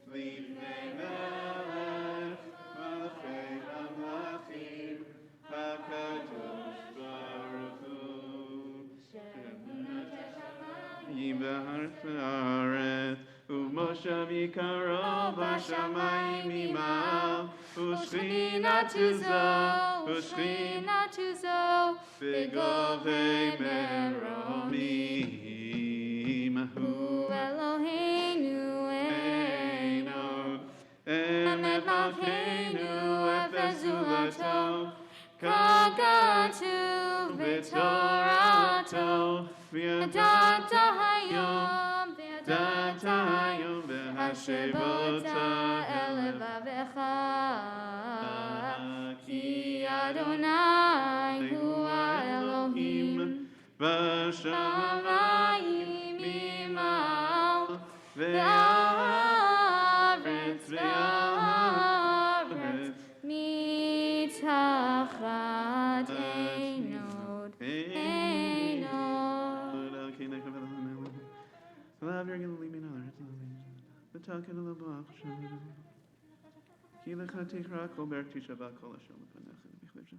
לפני מלך מלכי המלכים הקדוש ברוך הוא שמיים בארץ ומושב יקרו בשמיים ממעל ושכינתו זו בגובי מרומים הוא אלוהינו אינו אמת מלכנו אפס זולתו ככתוב בתורתו וידעת היום והשבות אל לבבך כי אדוני הוא האלוהים בשמיים ממעל והארץ מתחת עינות. Love you're gonna leave me another. The talking of the block. כי לך תקרא כל ברך תשבע כל אשר לפניך בכבודך.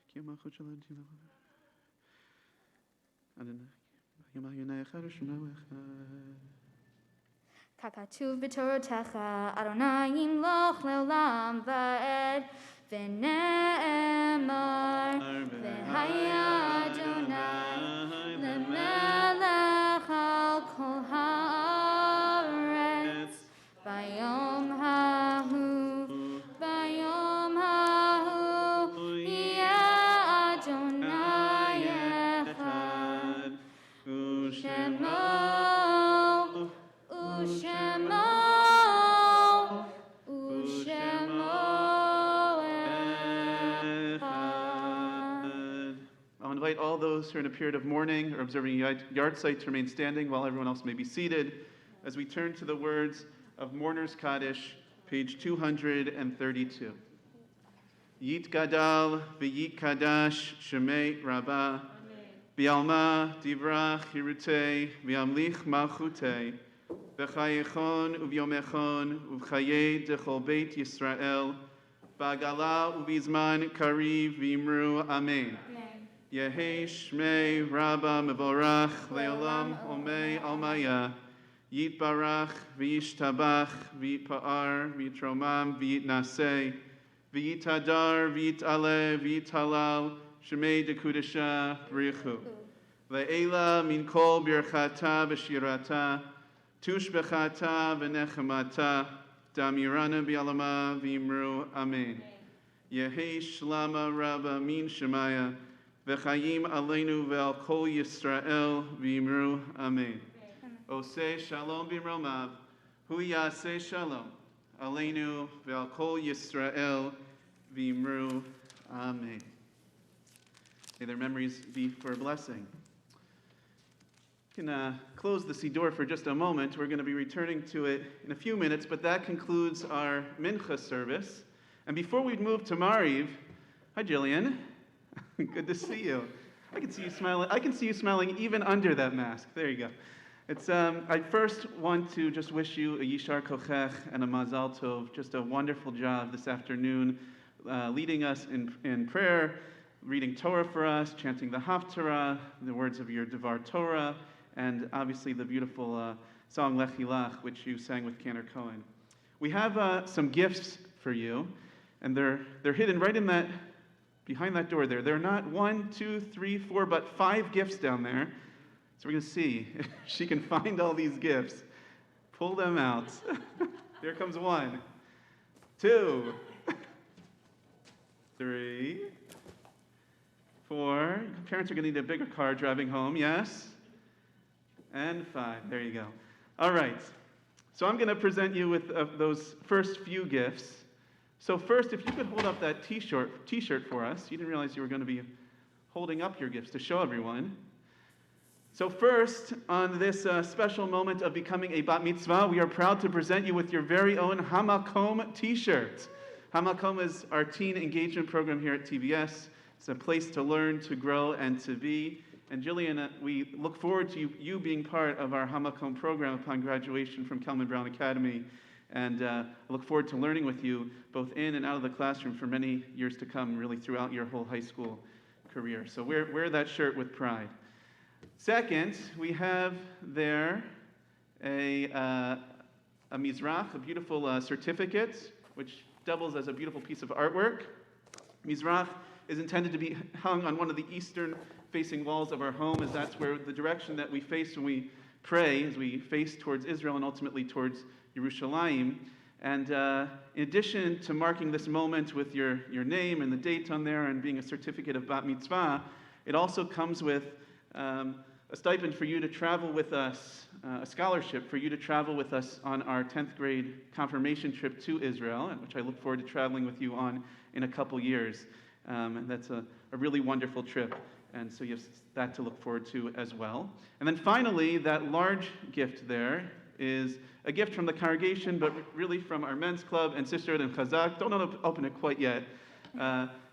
כי המלכות שלנו תהיה לך. אדוני, ימי אחד ושמעו אחד. ככתוב בתורתך, אדוני ימלוך לעולם ועד. ונאמר, והיה אדוני למלך על כל הארץ. ביום ההוא יהיה אדוני אחד, ושמו I'll invite all those who are in a period of mourning or observing yard site to remain standing while everyone else may be seated as we turn to the words of Mourner's Kaddish, page 232. Yit gadal v'yit kadash shemei rabah v'alma divrach hirutei v'amlich malchutei v'chayechon uvyomechon uv'chayei dechol beit Yisrael b'agala uv'izman kariv v'imru amen. Yehei shmei rabba mevorach le'olam omei almaya Yit barach v'yishtabach v'yitpa'ar v'yitromam v'yitnaseh v'yitadar v'yit'aleh v'yithalal shemei dekudesha b'richu le'ela min kol birchata v'shirata tushbechata v'nechemata damirana b'yalama v'imru amen. Yehei shlama rabba min shemaya v'chayim aleinu ve'al kol Yisrael v'imru amen. Oseh shalom b'romav, hu yaseh shalom, aleinu ve'al kol Yisrael v'imru amen. May their memories be for a blessing. You can close the Siddur for just a moment. We're going to be returning to it in a few minutes, but that concludes our Mincha service. And before we move to Mariv, hi Jillian, good to see you. I can see you smiling. I can see you smiling even under that mask. There you go. I first want to just wish you a Yishar Kochech and a Mazal Tov, just a wonderful job this afternoon, leading us in prayer, reading Torah for us, chanting the Havdalah, the words of your Devar Torah, and obviously the beautiful song Lech Ilach, which you sang with Cantor Cohen. We have some gifts for you, and they're hidden right in that, behind that door there. They're not 1, 2, 3, 4, but 5 gifts down there. So we're going to see if she can find all these gifts. Pull them out. There comes 1, 2, 3, 4. Parents are going to need a bigger car driving home, yes? And 5. There you go. All right. So I'm going to present you with those first few gifts. So first, if you could hold up that t-shirt for us. You didn't realize you were going to be holding up your gifts to show everyone. So first, on this special moment of becoming a bat mitzvah, we are proud to present you with your very own Hamakom t-shirt. Hamakom is our teen engagement program here at TVS. It's a place to learn, to grow, and to be. And Jillian, we look forward to you being part of our Hamakom program upon graduation from Kelman Brown Academy. And I look forward to learning with you both in and out of the classroom for many years to come, really throughout your whole high school career. So wear that shirt with pride. Second, we have there a mizrach, a beautiful certificate, which doubles as a beautiful piece of artwork. Mizrach is intended to be hung on one of the eastern-facing walls of our home, as that's where the direction that we face when we pray, as we face towards Israel and ultimately towards Yerushalayim. And in addition to marking this moment with your name and the date on there and being a certificate of bat mitzvah, it also comes with a stipend for you to travel with us, a scholarship for you to travel with us on our 10th grade confirmation trip to Israel, which I look forward to traveling with you on in a couple years. And that's a really wonderful trip, and so you have that to look forward to as well. And then finally, that large gift there is a gift from the congregation, but really from our men's club and Sisterhood and Chazak. Don't open it quite yet.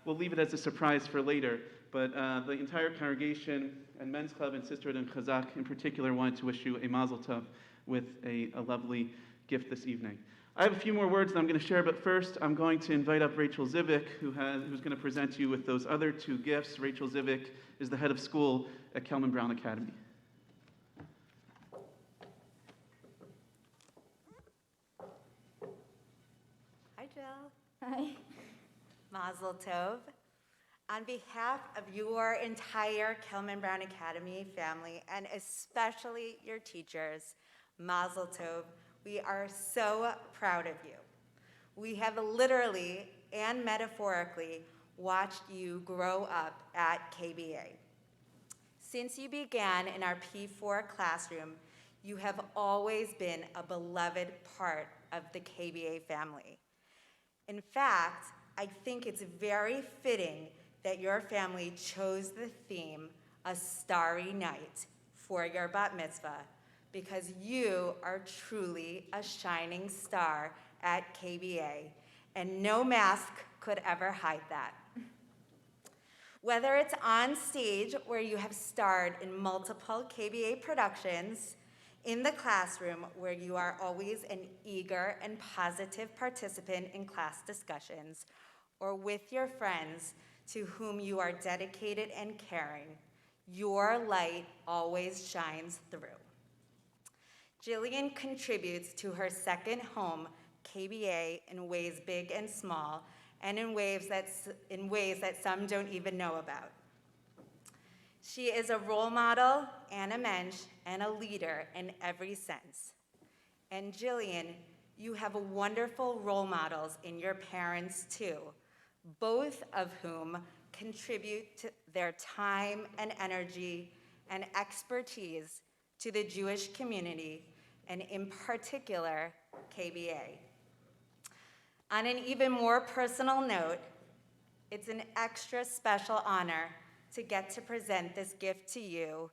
We'll leave it as a surprise for later. But the entire congregation and Men's Club and Sisterhood and Chazak in particular wanted to wish you a mazel tov with a lovely gift this evening. I have a few more words that I'm going to share, but first I'm going to invite up Rachel Zivik, who's going to present you with those other 2 gifts. Rachel Zivik is the head of school at Kelman Brown Academy. Hi, Jill. Hi. Mazel Tov. On behalf of your entire Kelman Brown Academy family, and especially your teachers, Mazel Tov, we are so proud of you. We have literally and metaphorically watched you grow up at KBA. Since you began in our P4 classroom, you have always been a beloved part of the KBA family. In fact, I think it's very fitting that your family chose the theme, A Starry Night, for your bat mitzvah, because you are truly a shining star at KBA, and no mask could ever hide that. Whether it's on stage where you have starred in multiple KBA productions, in the classroom where you are always an eager and positive participant in class discussions, or with your friends to whom you are dedicated and caring, your light always shines through. Jillian contributes to her second home, KBA, in ways big and small, and in ways that some don't even know about. She is a role model and a mensch and a leader in every sense. And Jillian, you have wonderful role models in your parents too, both of whom contribute to their time and energy and expertise to the Jewish community, and in particular, KBA. On an even more personal note, it's an extra special honor to get to present this gift to you,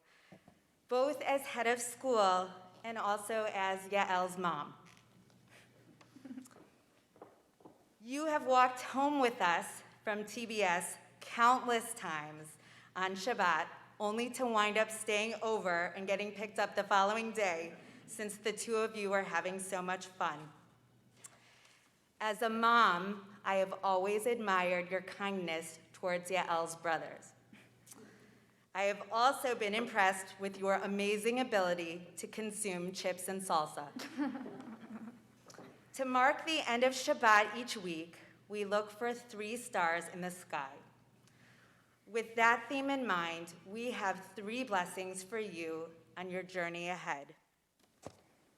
both as head of school and also as Yael's mom. You have walked home with us from TBS countless times on Shabbat, only to wind up staying over and getting picked up the following day, since the two of you were having so much fun. As a mom, I have always admired your kindness towards Yael's brothers. I have also been impressed with your amazing ability to consume chips and salsa. To mark the end of Shabbat each week, we look for 3 stars in the sky. With that theme in mind, we have 3 blessings for you on your journey ahead.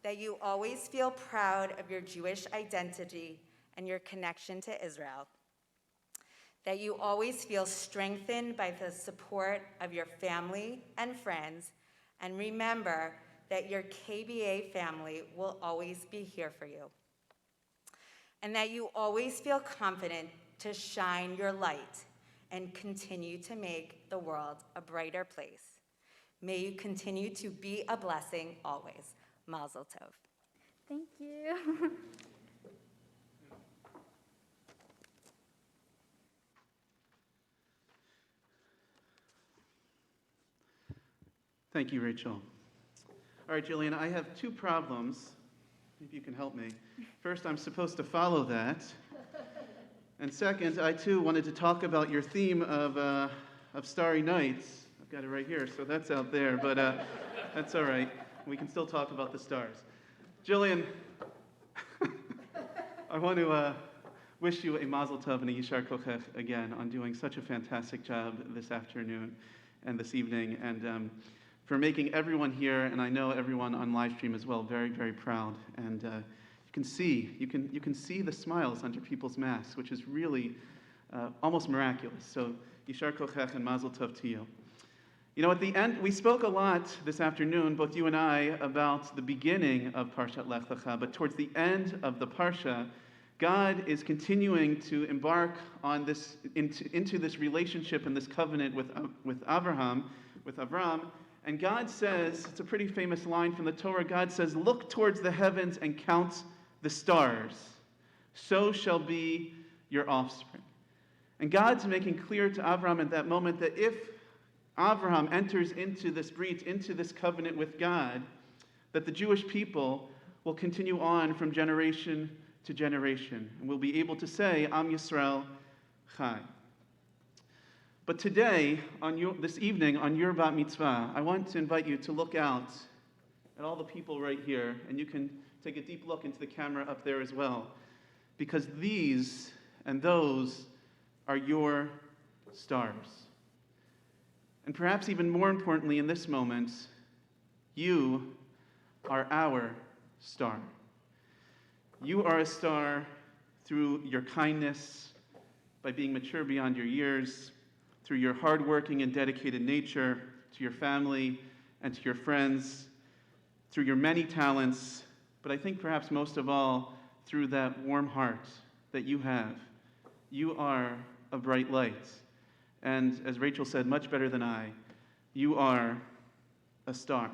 That you always feel proud of your Jewish identity and your connection to Israel. That you always feel strengthened by the support of your family and friends, and remember that your KBA family will always be here for you. And that you always feel confident to shine your light and continue to make the world a brighter place. May you continue to be a blessing always. Mazel Tov. Thank you. Thank you, Rachel. All right, Jillian, I have 2 problems. Maybe you can help me. First, I'm supposed to follow that. And second, I too wanted to talk about your theme of Starry Nights. I've got it right here, so that's out there, but that's all right. We can still talk about the stars. Jillian, I want to wish you a mazel tov and a yishar kochech again on doing such a fantastic job this afternoon and this evening, and for making everyone here, and I know everyone on live stream as well, very, very proud. And you can see the smiles under people's masks, which is really almost miraculous. So yishar kochech and mazel tov to you. You know, at the end, we spoke a lot this afternoon, both you and I, about the beginning of Parshat Lech Lecha, but towards the end of the Parsha, God is continuing to embark on this into this relationship and this covenant with Avram, and God says, it's a pretty famous line from the Torah, God says, "Look towards the heavens and count the stars, so shall be your offspring." And God's making clear to Avram at that moment that if Avraham enters into this brit, into this covenant with God, that the Jewish people will continue on from generation to generation, and will be able to say, Am Yisrael Chai. But today, this evening, on your bat mitzvah, I want to invite you to look out at all the people right here, and you can take a deep look into the camera up there as well, because these and those are your stars. And perhaps even more importantly in this moment, you are our star. You are a star through your kindness, by being mature beyond your years, through your hardworking and dedicated nature, to your family and to your friends, through your many talents, but I think perhaps most of all, through that warm heart that you have. You are a bright light. And as Rachel said much better than I, you are a star.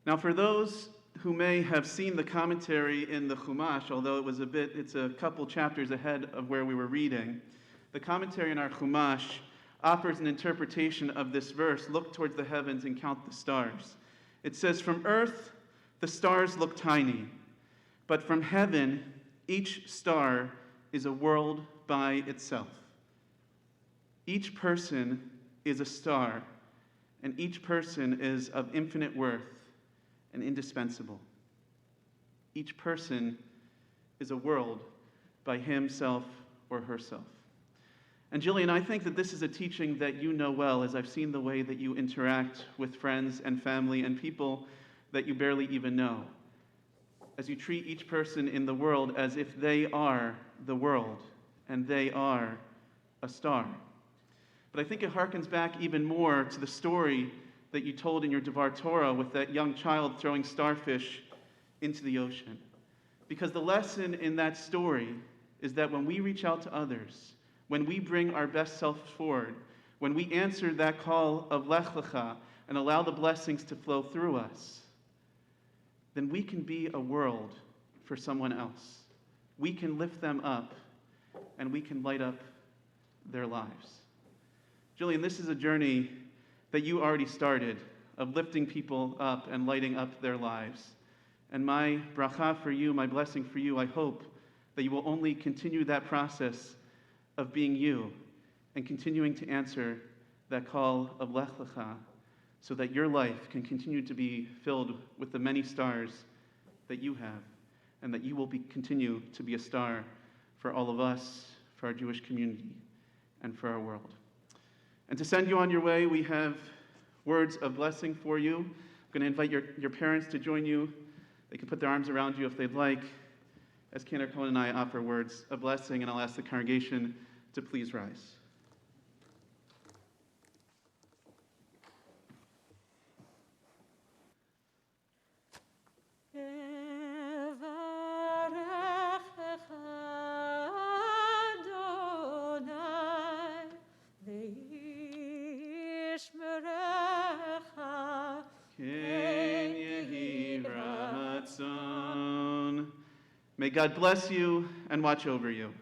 Now for those who may have seen the commentary in the Chumash, although it's a couple chapters ahead of where we were reading, the commentary in our Chumash offers an interpretation of this verse, look towards the heavens and count the stars. It says, from earth, the stars look tiny, but from heaven, each star is a world by itself. Each person is a star, and each person is of infinite worth and indispensable. Each person is a world by himself or herself. And Jillian, I think that this is a teaching that you know well, as I've seen the way that you interact with friends and family and people that you barely even know. As you treat each person in the world as if they are the world and they are a star. But I think it harkens back even more to the story that you told in your Devar Torah with that young child throwing starfish into the ocean. Because the lesson in that story is that when we reach out to others, when we bring our best self forward, when we answer that call of Lech Lecha and allow the blessings to flow through us, then we can be a world for someone else. We can lift them up and we can light up their lives. Jillian, this is a journey that you already started of lifting people up and lighting up their lives. And my bracha for you, my blessing for you, I hope that you will only continue that process of being you and continuing to answer that call of Lech Lecha so that your life can continue to be filled with the many stars that you have and that you will continue to be a star for all of us, for our Jewish community, and for our world. And to send you on your way, we have words of blessing for you. I'm going to invite your parents to join you. They can put their arms around you if they'd like. As Cantor Cohen and I offer words of blessing, and I'll ask the congregation to please rise. May God bless you and watch over you.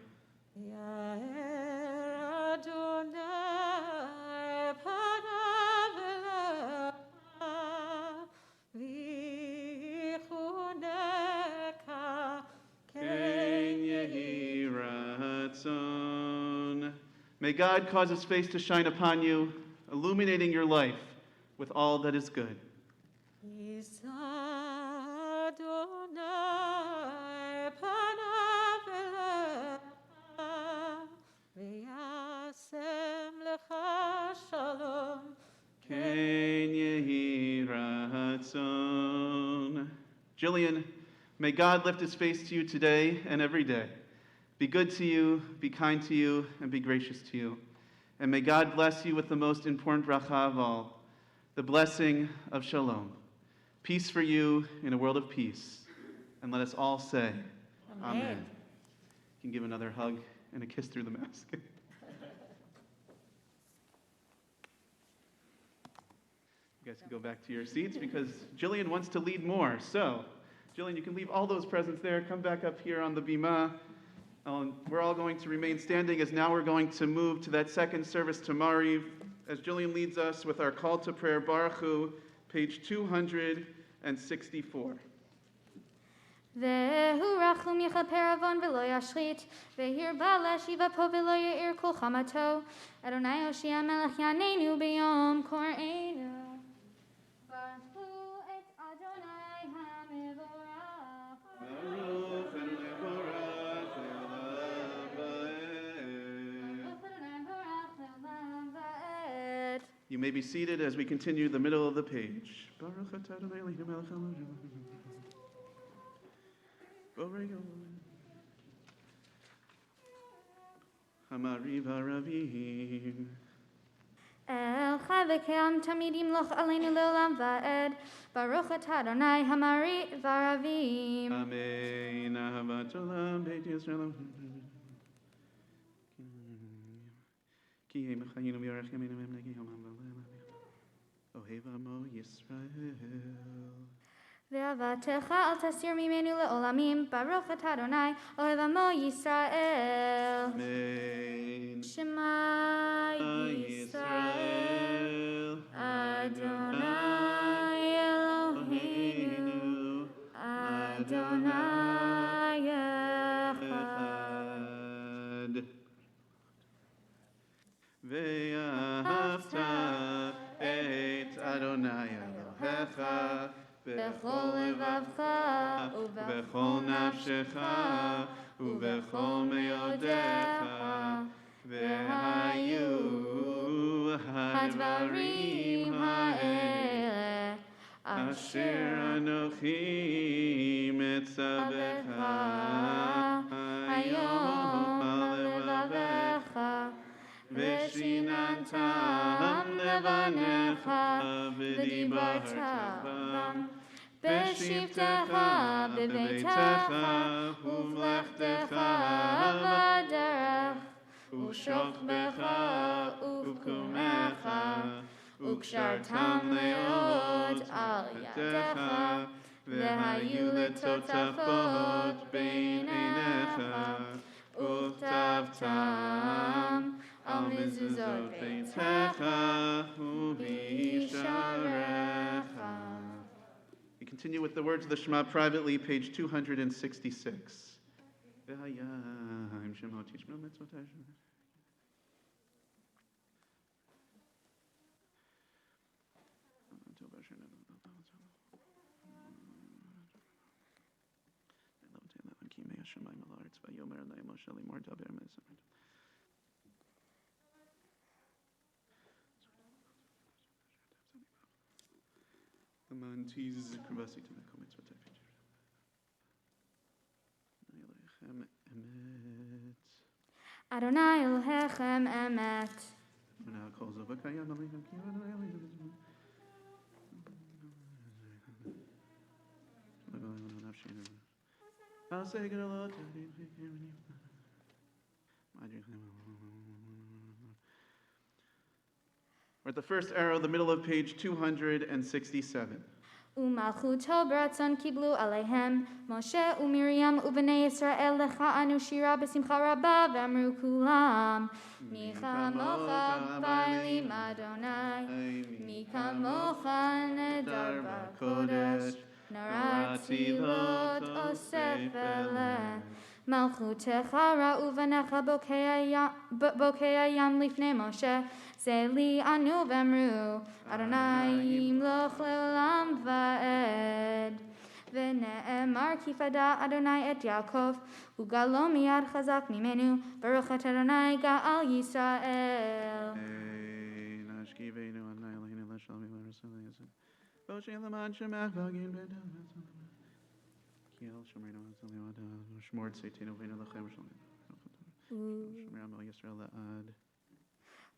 May God cause his face to shine upon you, illuminating your life with all that is good. Jillian, may God lift his face to you today and every day. Be good to you, be kind to you, and be gracious to you. And may God bless you with the most important bracha of all, the blessing of shalom. Peace for you in a world of peace. And let us all say, Amen. You can give another hug and a kiss through the mask. You guys can go back to your seats because Jillian wants to lead more. So, Jillian, you can leave all those presents there. Come back up here on the bima. We're all going to remain standing as now we're going to move to that second service to Mariv as Jillian leads us with our call to prayer, Baruch Hu, page 264. Vehu rachum yichaper avon v'lo yashchit, v'hirba l'shiva po v'lo ya'ir kol chamato, Adonai Hoshea melech yaneinu b'yom kor'enu. Baruch Hu et Adonai ha'mevorach. Baruch and mevorach le'olam va'ed. You may be seated as we continue the middle of the page. Baruch atah Adonai Eloheinu melech haolam. Hamari v'aravim. El chai v'keam tamidim loch aleinu leolam va'ed. Baruch atah Adonai hamari v'aravim. Amen. Ahavat olam beit Yisrael. Ki yeh b'chayinu v'yorech yameinu v'emnegi yomam v'leila. Ohev amo Yisrael. Ve'avatecha al tasir mimenu leolamim. Baruch atah Adonai ohev amo Yisrael. Amen. Shema Yisrael Adonai Eloheinu Adonai Echad. Ve'ahavta et Adonai Elohecha Bechol levavcha ובכל נפשך ובכל מאודיך והיו הדברים האלה אשר אנוכי מצווך היום על לבביך ושיננתם לבניך ודיברת בם בשבתך בביתך ובלכתך בדרך ושוכבך ובקומך וקשרתם מאוד על ידך והיו לטוטפות בין עיניך וכתבתם על מזוזות ביתך ובשעריך. We continue with the words of the Shema privately, page 266. Adonai Elohechem emet. We're at the first arrow, the middle of page 267. Umalchuto b'ratzon kiblu aleihem Moshe uMiriam ubnei Yisrael lecha'anu shira b'simcha rabba v'amru kulam Mi chamocha b'alim Adonai Mi kamocha nedar b'kodesh Narati lot osef eleh Malchutecha ra'u v'necha bokei hayam lifnei Moshe Zeli anu v'amru Adonai yimloch le'olam va'ed V'ne'emar ki fada Adonai et Yaakov Ugalo miyad chazak mimenu Baruch et Adonai ga'al Yisrael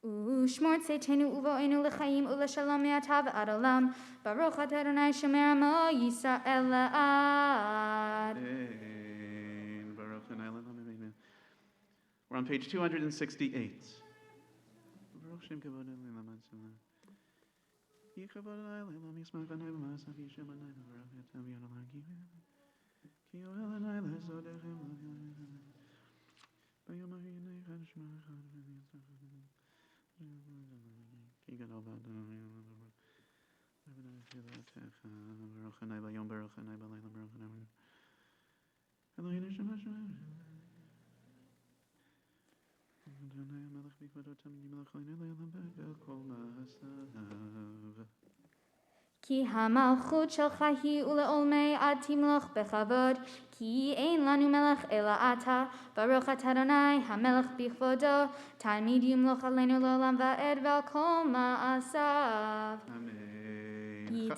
U'shmor tzeitenu uvo'enu l'chaim u'l'shalom me'ata v'ad olam Baruch at Adonai shomer amo Yisrael la'ad. We're on page 268. כי המלכות שלך היא ולעולמי עד תמלוך בכבוד, כי אין לנו מלך אלא אתה, ברוך אתה אדוני המלך בכבודו, תמיד ימלוך עלינו לעולם ועד ועל כל מעשיו. Amen.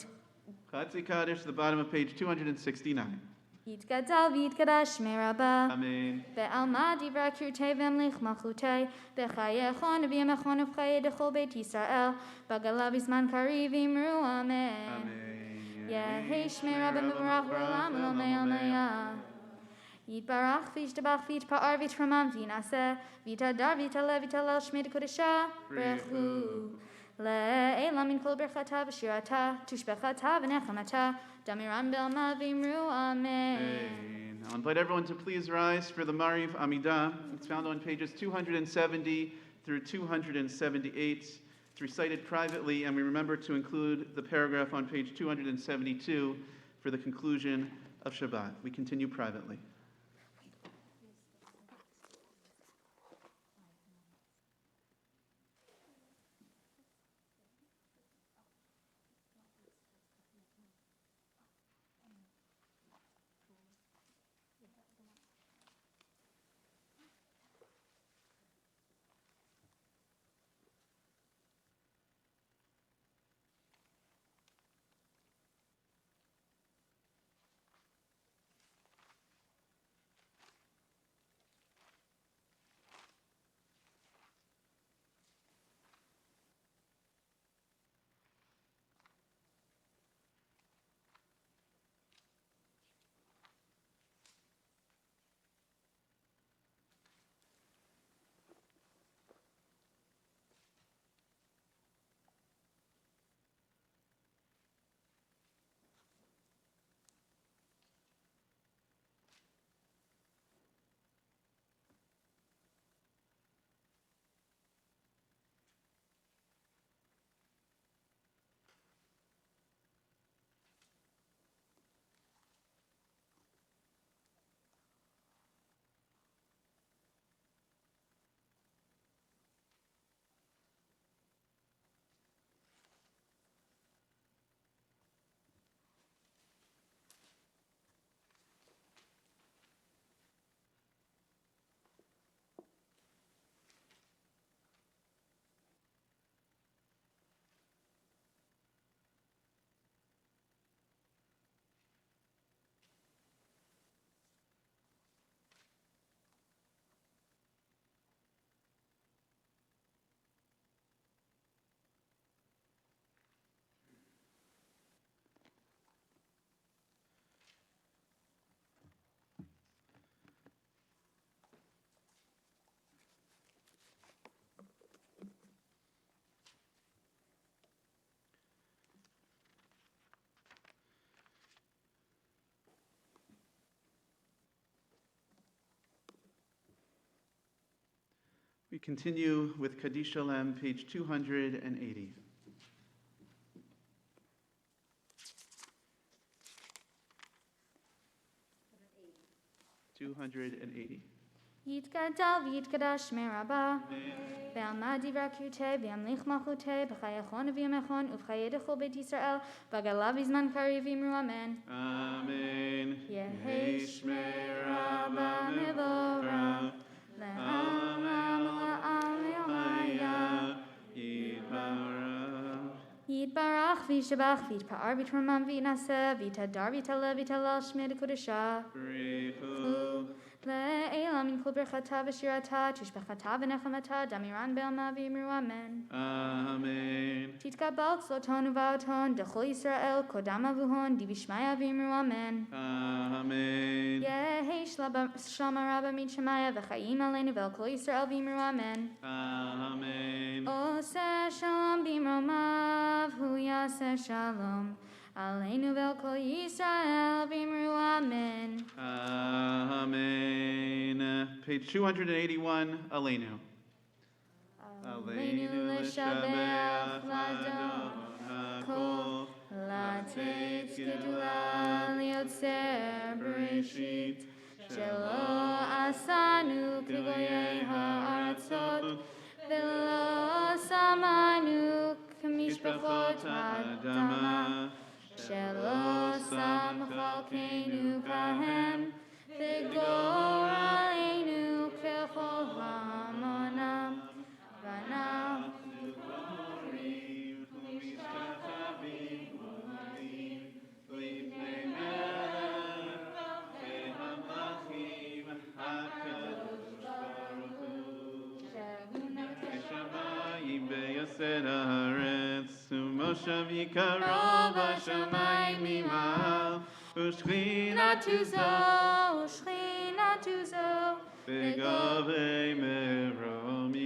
Chatzi Kaddish, the bottom of page 269. יתגדל ויתקדש שמי רבה, Amen. בעלמא דברי קראתי והמליך מלכותי, בחייכון ובימיכון ובחיי דכל בית ישראל, בגלה בזמן קריב אמרו אמן. Amen. יהי שמי רבה מבורך בעולם ולעולמי עלמיה. יתברך וישתבח ויתפאר ויתרומם וינשא, ויתהדר ויתעלה ויתהלל שמי דקודשה, ברכו. לעילא מן כל ברכתה ושירתה, תושבחתה ונחמתה, דמירן בעלמא ואמרו אמן. Amen. I'll invite everyone to please rise for the Mariv Amidah. It's found on pages 270 through 278. It's recited privately, and we remember to include the paragraph on page 272 for the conclusion of Shabbat. We continue privately. We continue with Kaddish Shalem, page 280. יתגדל ויתקדש שמי רבה, בעלמא דברי קראתי וימליך מלכותי, בחייכון ובימיכון ובחיי דכל בית ישראל, בגלה בזמן קריב אמרו אמן. Amen. יהי שמי רבה מבורך, לעולם ולעלמיה. יתברך וישתבח ויתפאר ויתרומם וינשא, ויתהדר ויתעלה ויתהלל שמי דקודשה. לעילא מן כל ברכתה ושירתה, תושבחתה ונחמתה, דמירן בעלמא ואמרו אמן. Amen. תתקבל צלותון ובאותון, דכל ישראל, קודם אבוהון, דבשמיא ואמרו אמן. Amen. יהי שלום רבה משמיא, וחיים עלינו ועל כל ישראל ואמרו אמן. Amen. עושה שלום במרומיו, הוא יעשה שלום. עלינו ועל כל ישראל ואמרו אמן. Amen. Page 281, Aleinu. עלינו לשבח לאדון הכל, לתת גדולה ליוצר בראשית, שלא עשנו כגויי הארצות, ולא שמענו כמשפחות האדמה. Shelo Sam Chalkeinu Kahem, Vigor Aleinu Kechol Hamonam, Vanam. Moshav Yikarov Hashamayim Imal Ushchinatu Zo, Shchinatu Zo, Begavei Meromim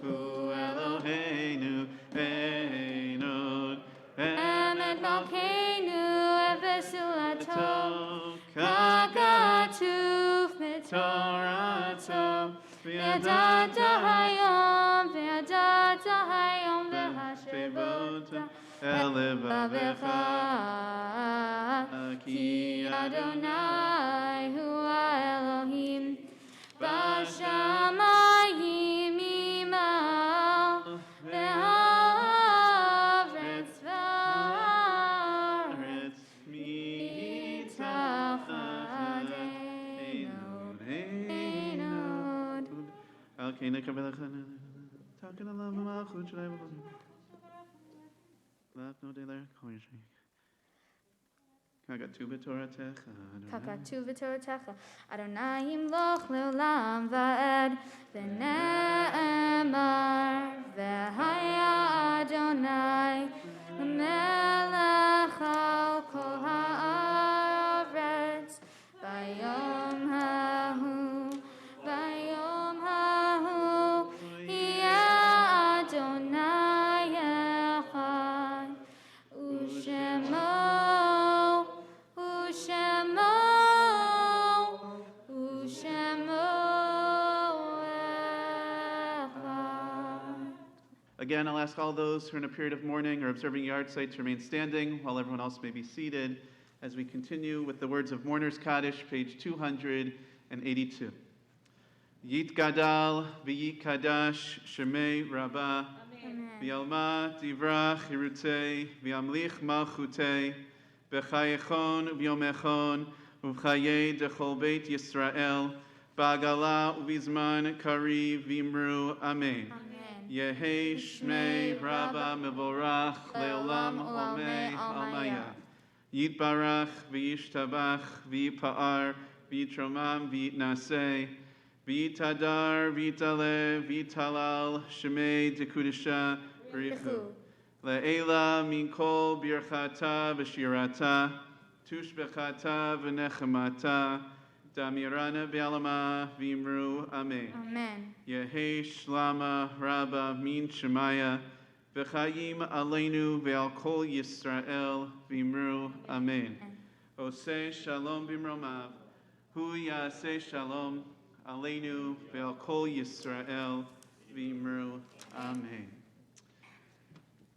Hu Eloheinu Einod Emet Malkeinu Evesulato, Kakatuf Kakatuf Mitorato, Torato Ve'adata Hayom, Ve'adata Hayom, Ve'hashevota, Elevavecha, Ki Adonai Hu Elohim, Bashamayim Imal, Ve'aretz V'aretz, Mitachadeinod, Einod. Okay, Nekabelachan. Talking a love Malchut Shalai B'Chol. Left no day there. Kagatu b'Toratecha. Kakatu v'Toratecha, Adonai yimloch le'olam va'ed, v'ne'emar, v'haya Adonai, melech al kol ha'aretz, v'yom hahu, yeh Adonai echad, u'shemo Again, I'll ask all those who are in a period of mourning or observing yard site to remain standing while everyone else may be seated as we continue with the words of Mourner's Kaddish, page 282. Yit Gadal v'yit Kadash Shemei Rabbah v'yalma divrach hirutei v'yamlich malchutei b'chayechon v'yomechon uv'chayei dechol beit Yisrael ba'agala uv'izman kariv v'imru Amen. Yehei Shmei Rabba Mevorach Leolam Olmei Almaya. Yitbarach v'yishtabach v'yipa'ar v'yitromam v'yitnaseh v'yitadar v'yitale v'yitalal Shemei Dekudisha B'richu. Le'ela min kol birchata v'shirata tushbechata v'nechemata Damirana Bialama Vimru Amen. Amen. Yehei Shlama Rabba Min Shemaya V'chayim Aleinu Ve'al Kol Yisrael Vimru Amen. Oseh Shalom Bimromav Hu Yaseh Shalom Aleinu Ve'al Kol Yisrael Vimru Amen.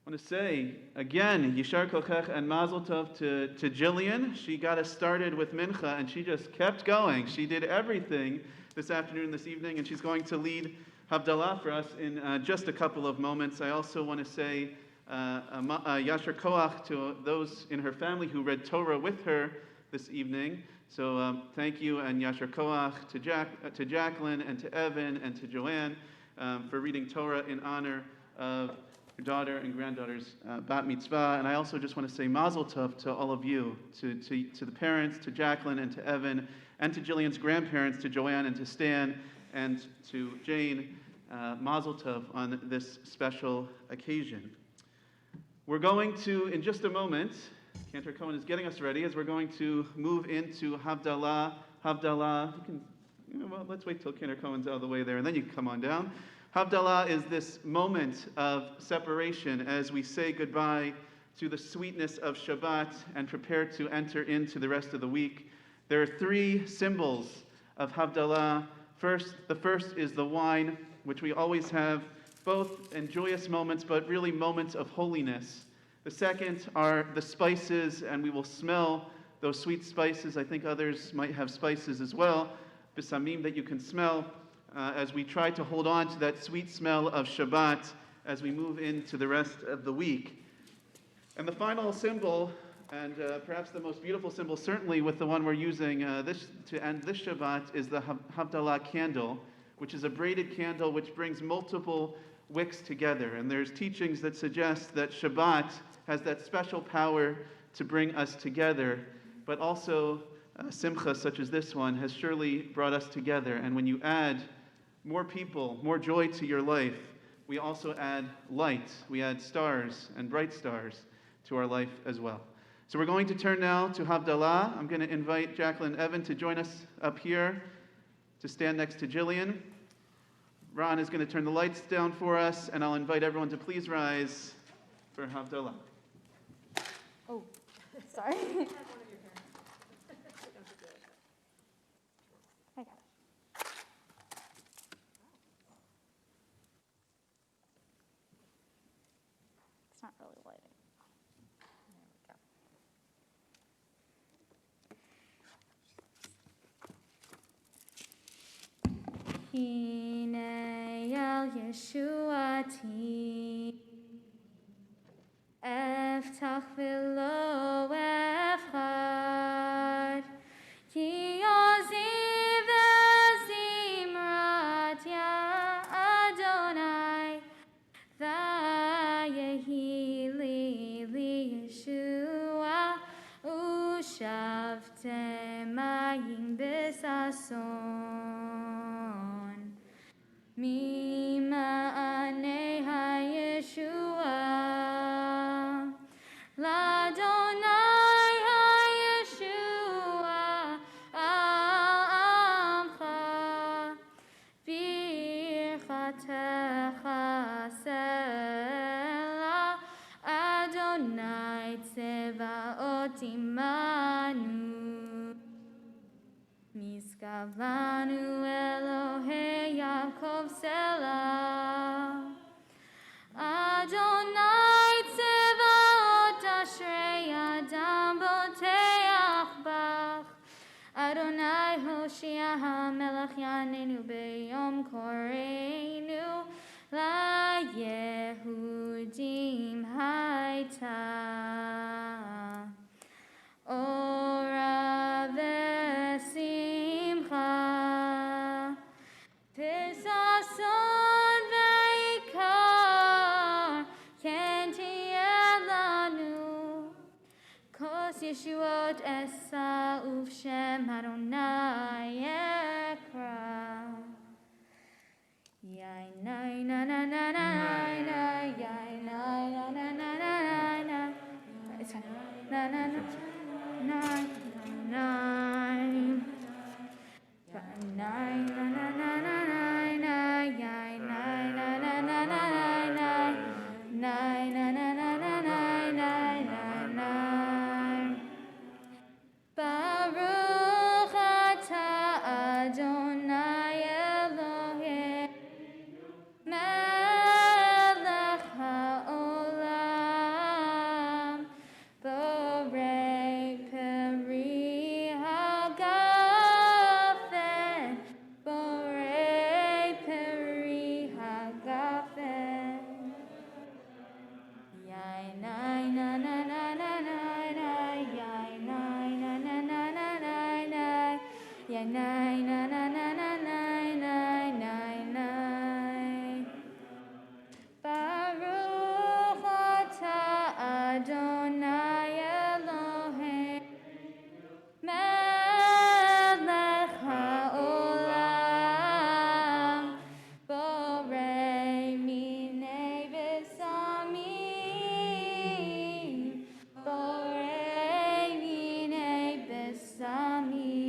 I want to say, again, Yishar Kochech and Mazel Tov to Jillian. She got us started with Mincha, and she just kept going. She did everything this afternoon, this evening, and she's going to lead Havdallah for us in just a couple of moments. I also want to say Yashar Koach to those in her family who read Torah with her this evening. So thank you, and Yashar Koach to Jacqueline, and to Evan, and to Joanne for reading Torah in honor of your daughter and granddaughter's bat mitzvah. And I also just want to say mazel tov to all of you, to the parents, to Jacqueline and to Evan, and to Jillian's grandparents, to Joanne and to Stan, and to Jane, mazel tov on this special occasion. We're going to, in just a moment, Cantor Cohen is getting us ready as we're going to move into Havdalah. Havdalah, well, let's wait till Cantor Cohen's out of the way there, and then you can come on down. Havdalah is this moment of separation as we say goodbye to the sweetness of Shabbat and prepare to enter into the rest of the week. There are three symbols of Havdalah. The first is the wine, which we always have both in joyous moments, but really moments of holiness. The second are the spices, and we will smell those sweet spices. I think others might have spices as well, bisamim that you can smell. As we try to hold on to that sweet smell of Shabbat as we move into the rest of the week. And the final symbol, and perhaps the most beautiful symbol, certainly with the one we're using this to end this Shabbat, is the Havdallah candle, which is a braided candle which brings multiple wicks together. And there's teachings that suggest that Shabbat has that special power to bring us together, but also Simcha, such as this one, has surely brought us together. And when you add more people, more joy to your life, we also add light. We add stars and bright stars to our life as well. So we're going to turn now to Havdalah. I'm going to invite Jacqueline and Evan to join us up here to stand next to Jillian. Ron is going to turn the lights down for us, and I'll invite everyone to please rise for Havdalah. Oh, sorry. I got it. It's not really lighting. Hine el Yeshuati, eftach v'lo efchad, ki oziv ezimrat ya Adonai, vayehi li Yeshua, ushavtem mayim besason. Mima'anei ha-Yeshua, l'Adonai ha-Yeshua, al-amcha, birchatecha sela, Adonai tzevaot imanu. Miskavanu Elohei Yaakov Selah. Adonai Tzevaot Ashrei Adam Boteach Bach. Adonai Hoshea HaMelech Yanenu Beyom Koreinu La Yehudim Haita. Ora vesimcha, v'sason ve'ikar, ken tiyeh lanu, kos Yeshuot esa uvshem Adonai ekra. Yai nai na na na na na, yai nai na na na na na. It's fine. Na na na. Nine, nine, nine, nine, nine, nine, nine. Baruch atah Adonai Elohim, melech haolam, borei peri hagafen, borei peri hagafen. Yai nai na na na na na na, yai nai na na na na na na, yai nai na na na na na na na. Baruch atah Adonai Elohim, melech haolam, borei minei besamim, borei minei besamim.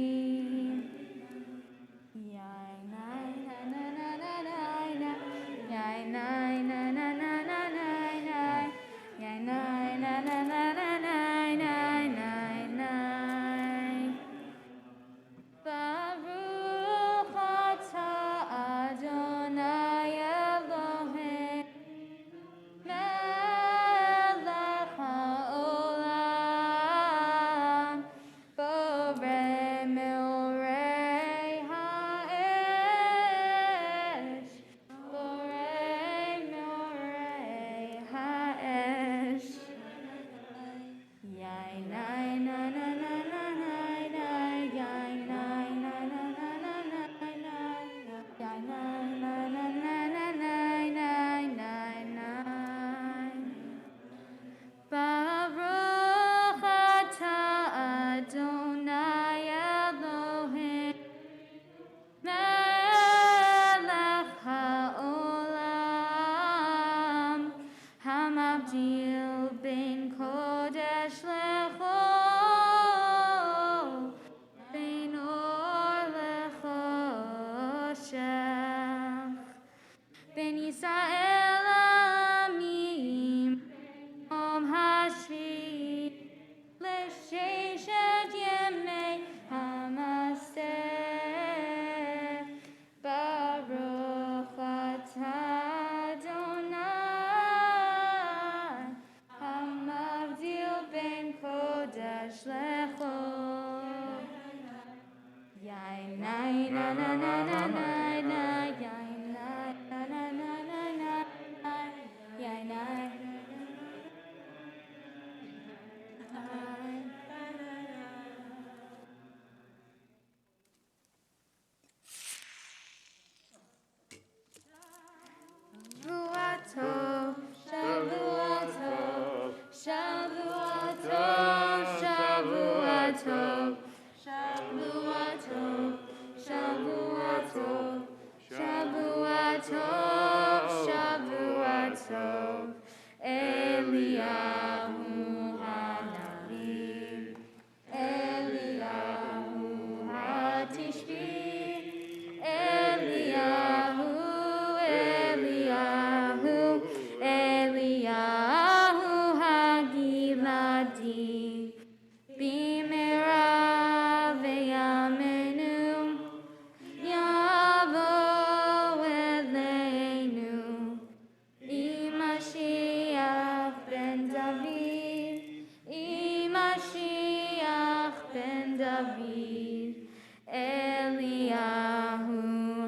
David, Eliyahu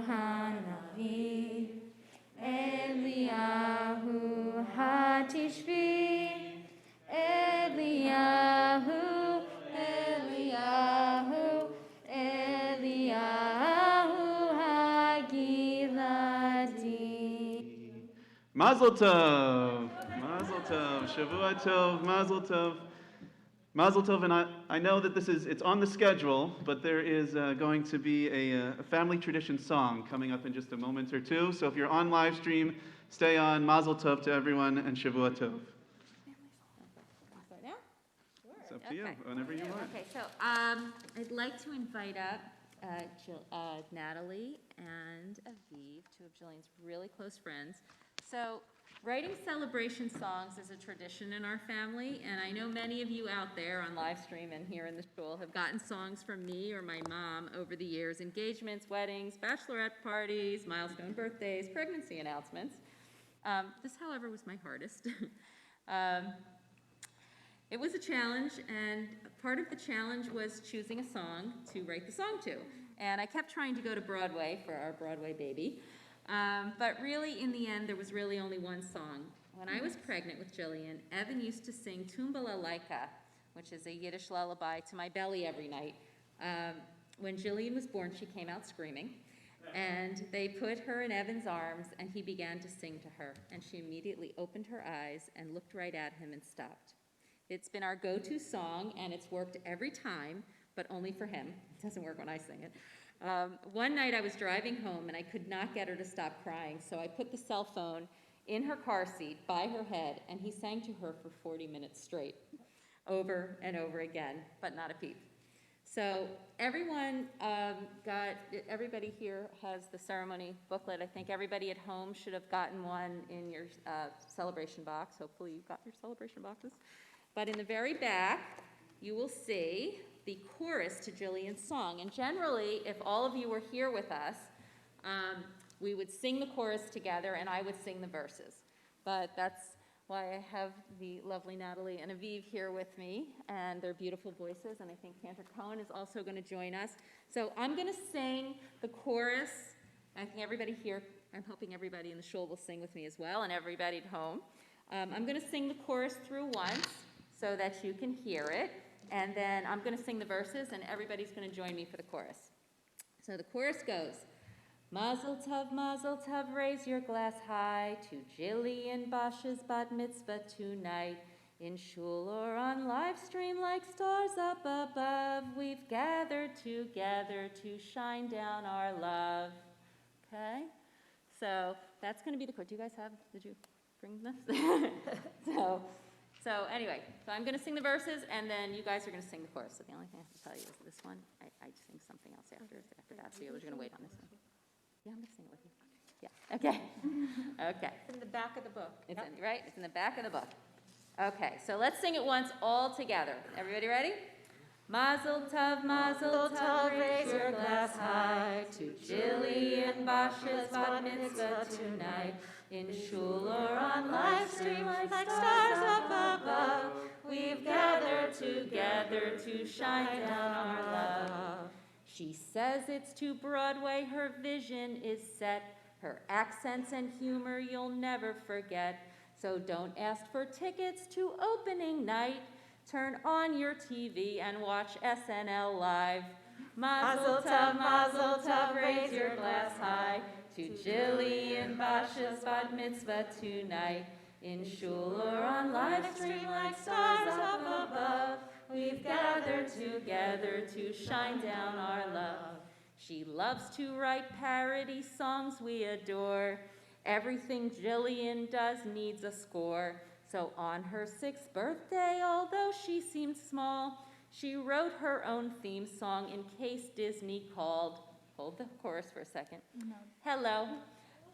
Hanavi, Eliyahu Hatishvi, Eliyahu, Eliyahu, Eliyahu Hagiladi. Mazel tov, mazel tov, Shavua tov, mazel tov. Mazel tov, and I know that it's on the schedule, but there is going to be a family tradition song coming up in just a moment or two. So if you're on live stream, stay on. Mazel tov to everyone, and Shavua tov. Start now? It's up to you, Okay. whenever you want. Okay, so I'd like to invite up Natalie and Aviv, two of Jillian's really close friends. So writing celebration songs is a tradition in our family, and I know many of you out there on live stream and here in the shul have gotten songs from me or my mom over the years, engagements, weddings, bachelorette parties, milestone birthdays, pregnancy announcements. This, however, was my hardest. It was a challenge, and part of the challenge was choosing a song to write the song to. And I kept trying to go to Broadway for our Broadway baby. But really, in the end, there was really only one song. When I was pregnant with Jillian, Evan used to sing Tumbala Laika, which is a Yiddish lullaby, to my belly every night. When Jillian was born, she came out screaming. And they put her in Evan's arms, and he began to sing to her. And she immediately opened her eyes and looked right at him and stopped. It's been our go-to song, and it's worked every time, but only for him. It doesn't work when I sing it. One night I was driving home, and I could not get her to stop crying, so I put the cell phone in her car seat by her head, and he sang to her for 40 minutes straight, over and over again, but not a peep. So everybody here has the ceremony booklet. I think everybody at home should have gotten one in your celebration box. Hopefully you got your celebration boxes. But in the very back, you will see the chorus to Jillian's song. And generally, if all of you were here with us, we would sing the chorus together, and I would sing the verses. But that's why I have the lovely Natalie and Aviv here with me, and their beautiful voices, and I think Cantor Cohen is also going to join us. So I'm going to sing the chorus. I think everybody here, I'm hoping everybody in the shul will sing with me as well, and everybody at home. I'm going to sing the chorus through once so that you can hear it, and then I'm going to sing the verses, and everybody's going to join me for the chorus. So the chorus goes, Mazel tov, raise your glass high to Jillian Bash's bat mitzvah tonight. In shul or on live stream like stars up above, we've gathered together to shine down our love. Okay? So that's going to be the chorus. Do you guys did you bring this? So anyway, so I'm going to sing the verses, and then you guys are going to sing the chorus. So the only thing I have to tell you is this one, I sing something else after that, so you're going to wait on this one. Yeah, I'm going to sing it with you. Yeah, okay. Okay. It's in the back of the book. It's in, right? It's in the back of the book. Okay, so let's sing it once all together. Everybody ready? Mazel tov, raise your glass high to Jillian Bash's bat mitzvah tonight. In shul or on live stream like stars up above, we've gathered together to shine down our love. She says it's to Broadway, her vision is set, her accents and humor you'll never forget. So don't ask for tickets to opening night. Turn on your TV and watch SNL live. Mazel tov, raise your glass high to Jillian Bash's bat mitzvah tonight. In shul or on live stream like stars up above, we've gathered together to shine down our love. She loves to write parody songs we adore. Everything Jillian does needs a score. So on her 6th birthday, although she seemed small, she wrote her own theme song in case Disney called. Hold the chorus for a second. No. Hello,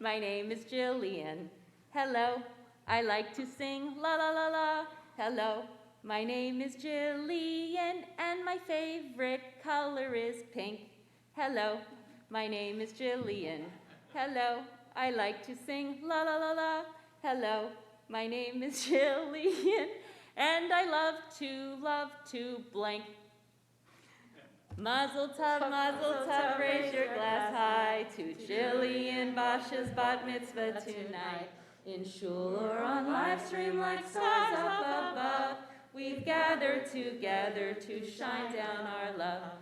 my name is Jillian. Hello, I like to sing la la la la. Hello, my name is Jillian, and my favorite color is pink. Hello, my name is Jillian. Hello, I like to sing la la la la. Hello, my name is Jillian, and I love to blank. Mazel tov, raise your glass high to Jillian Bosch's bat mitzvah tonight. In shul or on live stream like stars up above, we've gathered together to shine down our love.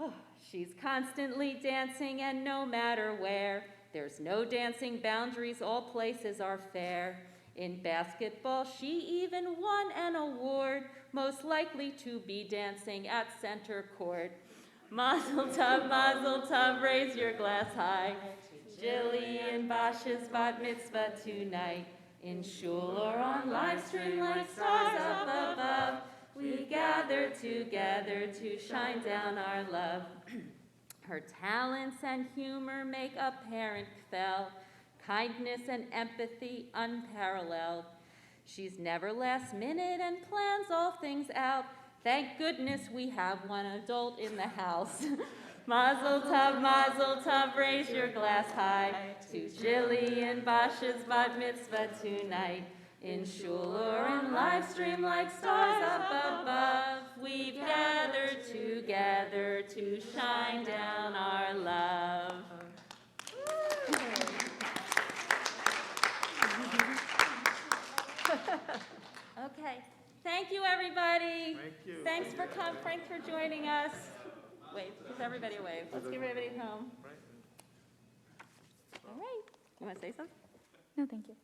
Oh, she's constantly dancing, and no matter where, there's no dancing boundaries, all places are fair. In basketball, she even won an award, most likely to be dancing at center court. Mazel tov, raise your glass high. Jillian Bosch's bat mitzvah tonight. In shul or on live stream like stars up above, we gather together to shine down our love. Her talents and humor make a parent fell, kindness and empathy unparalleled. She's never last minute and plans all things out. Thank goodness we have one adult in the house. Mazel tov, raise your glass high to Jillian Bosch's bat mitzvah tonight. In shul or in live stream like stars up above, we've gathered together to shine down our love. Okay, thank you, everybody. Thank you. Thanks for Frank for joining us. Wave, give everybody a wave. Let's give everybody home. All right. You want to say something? No, thank you.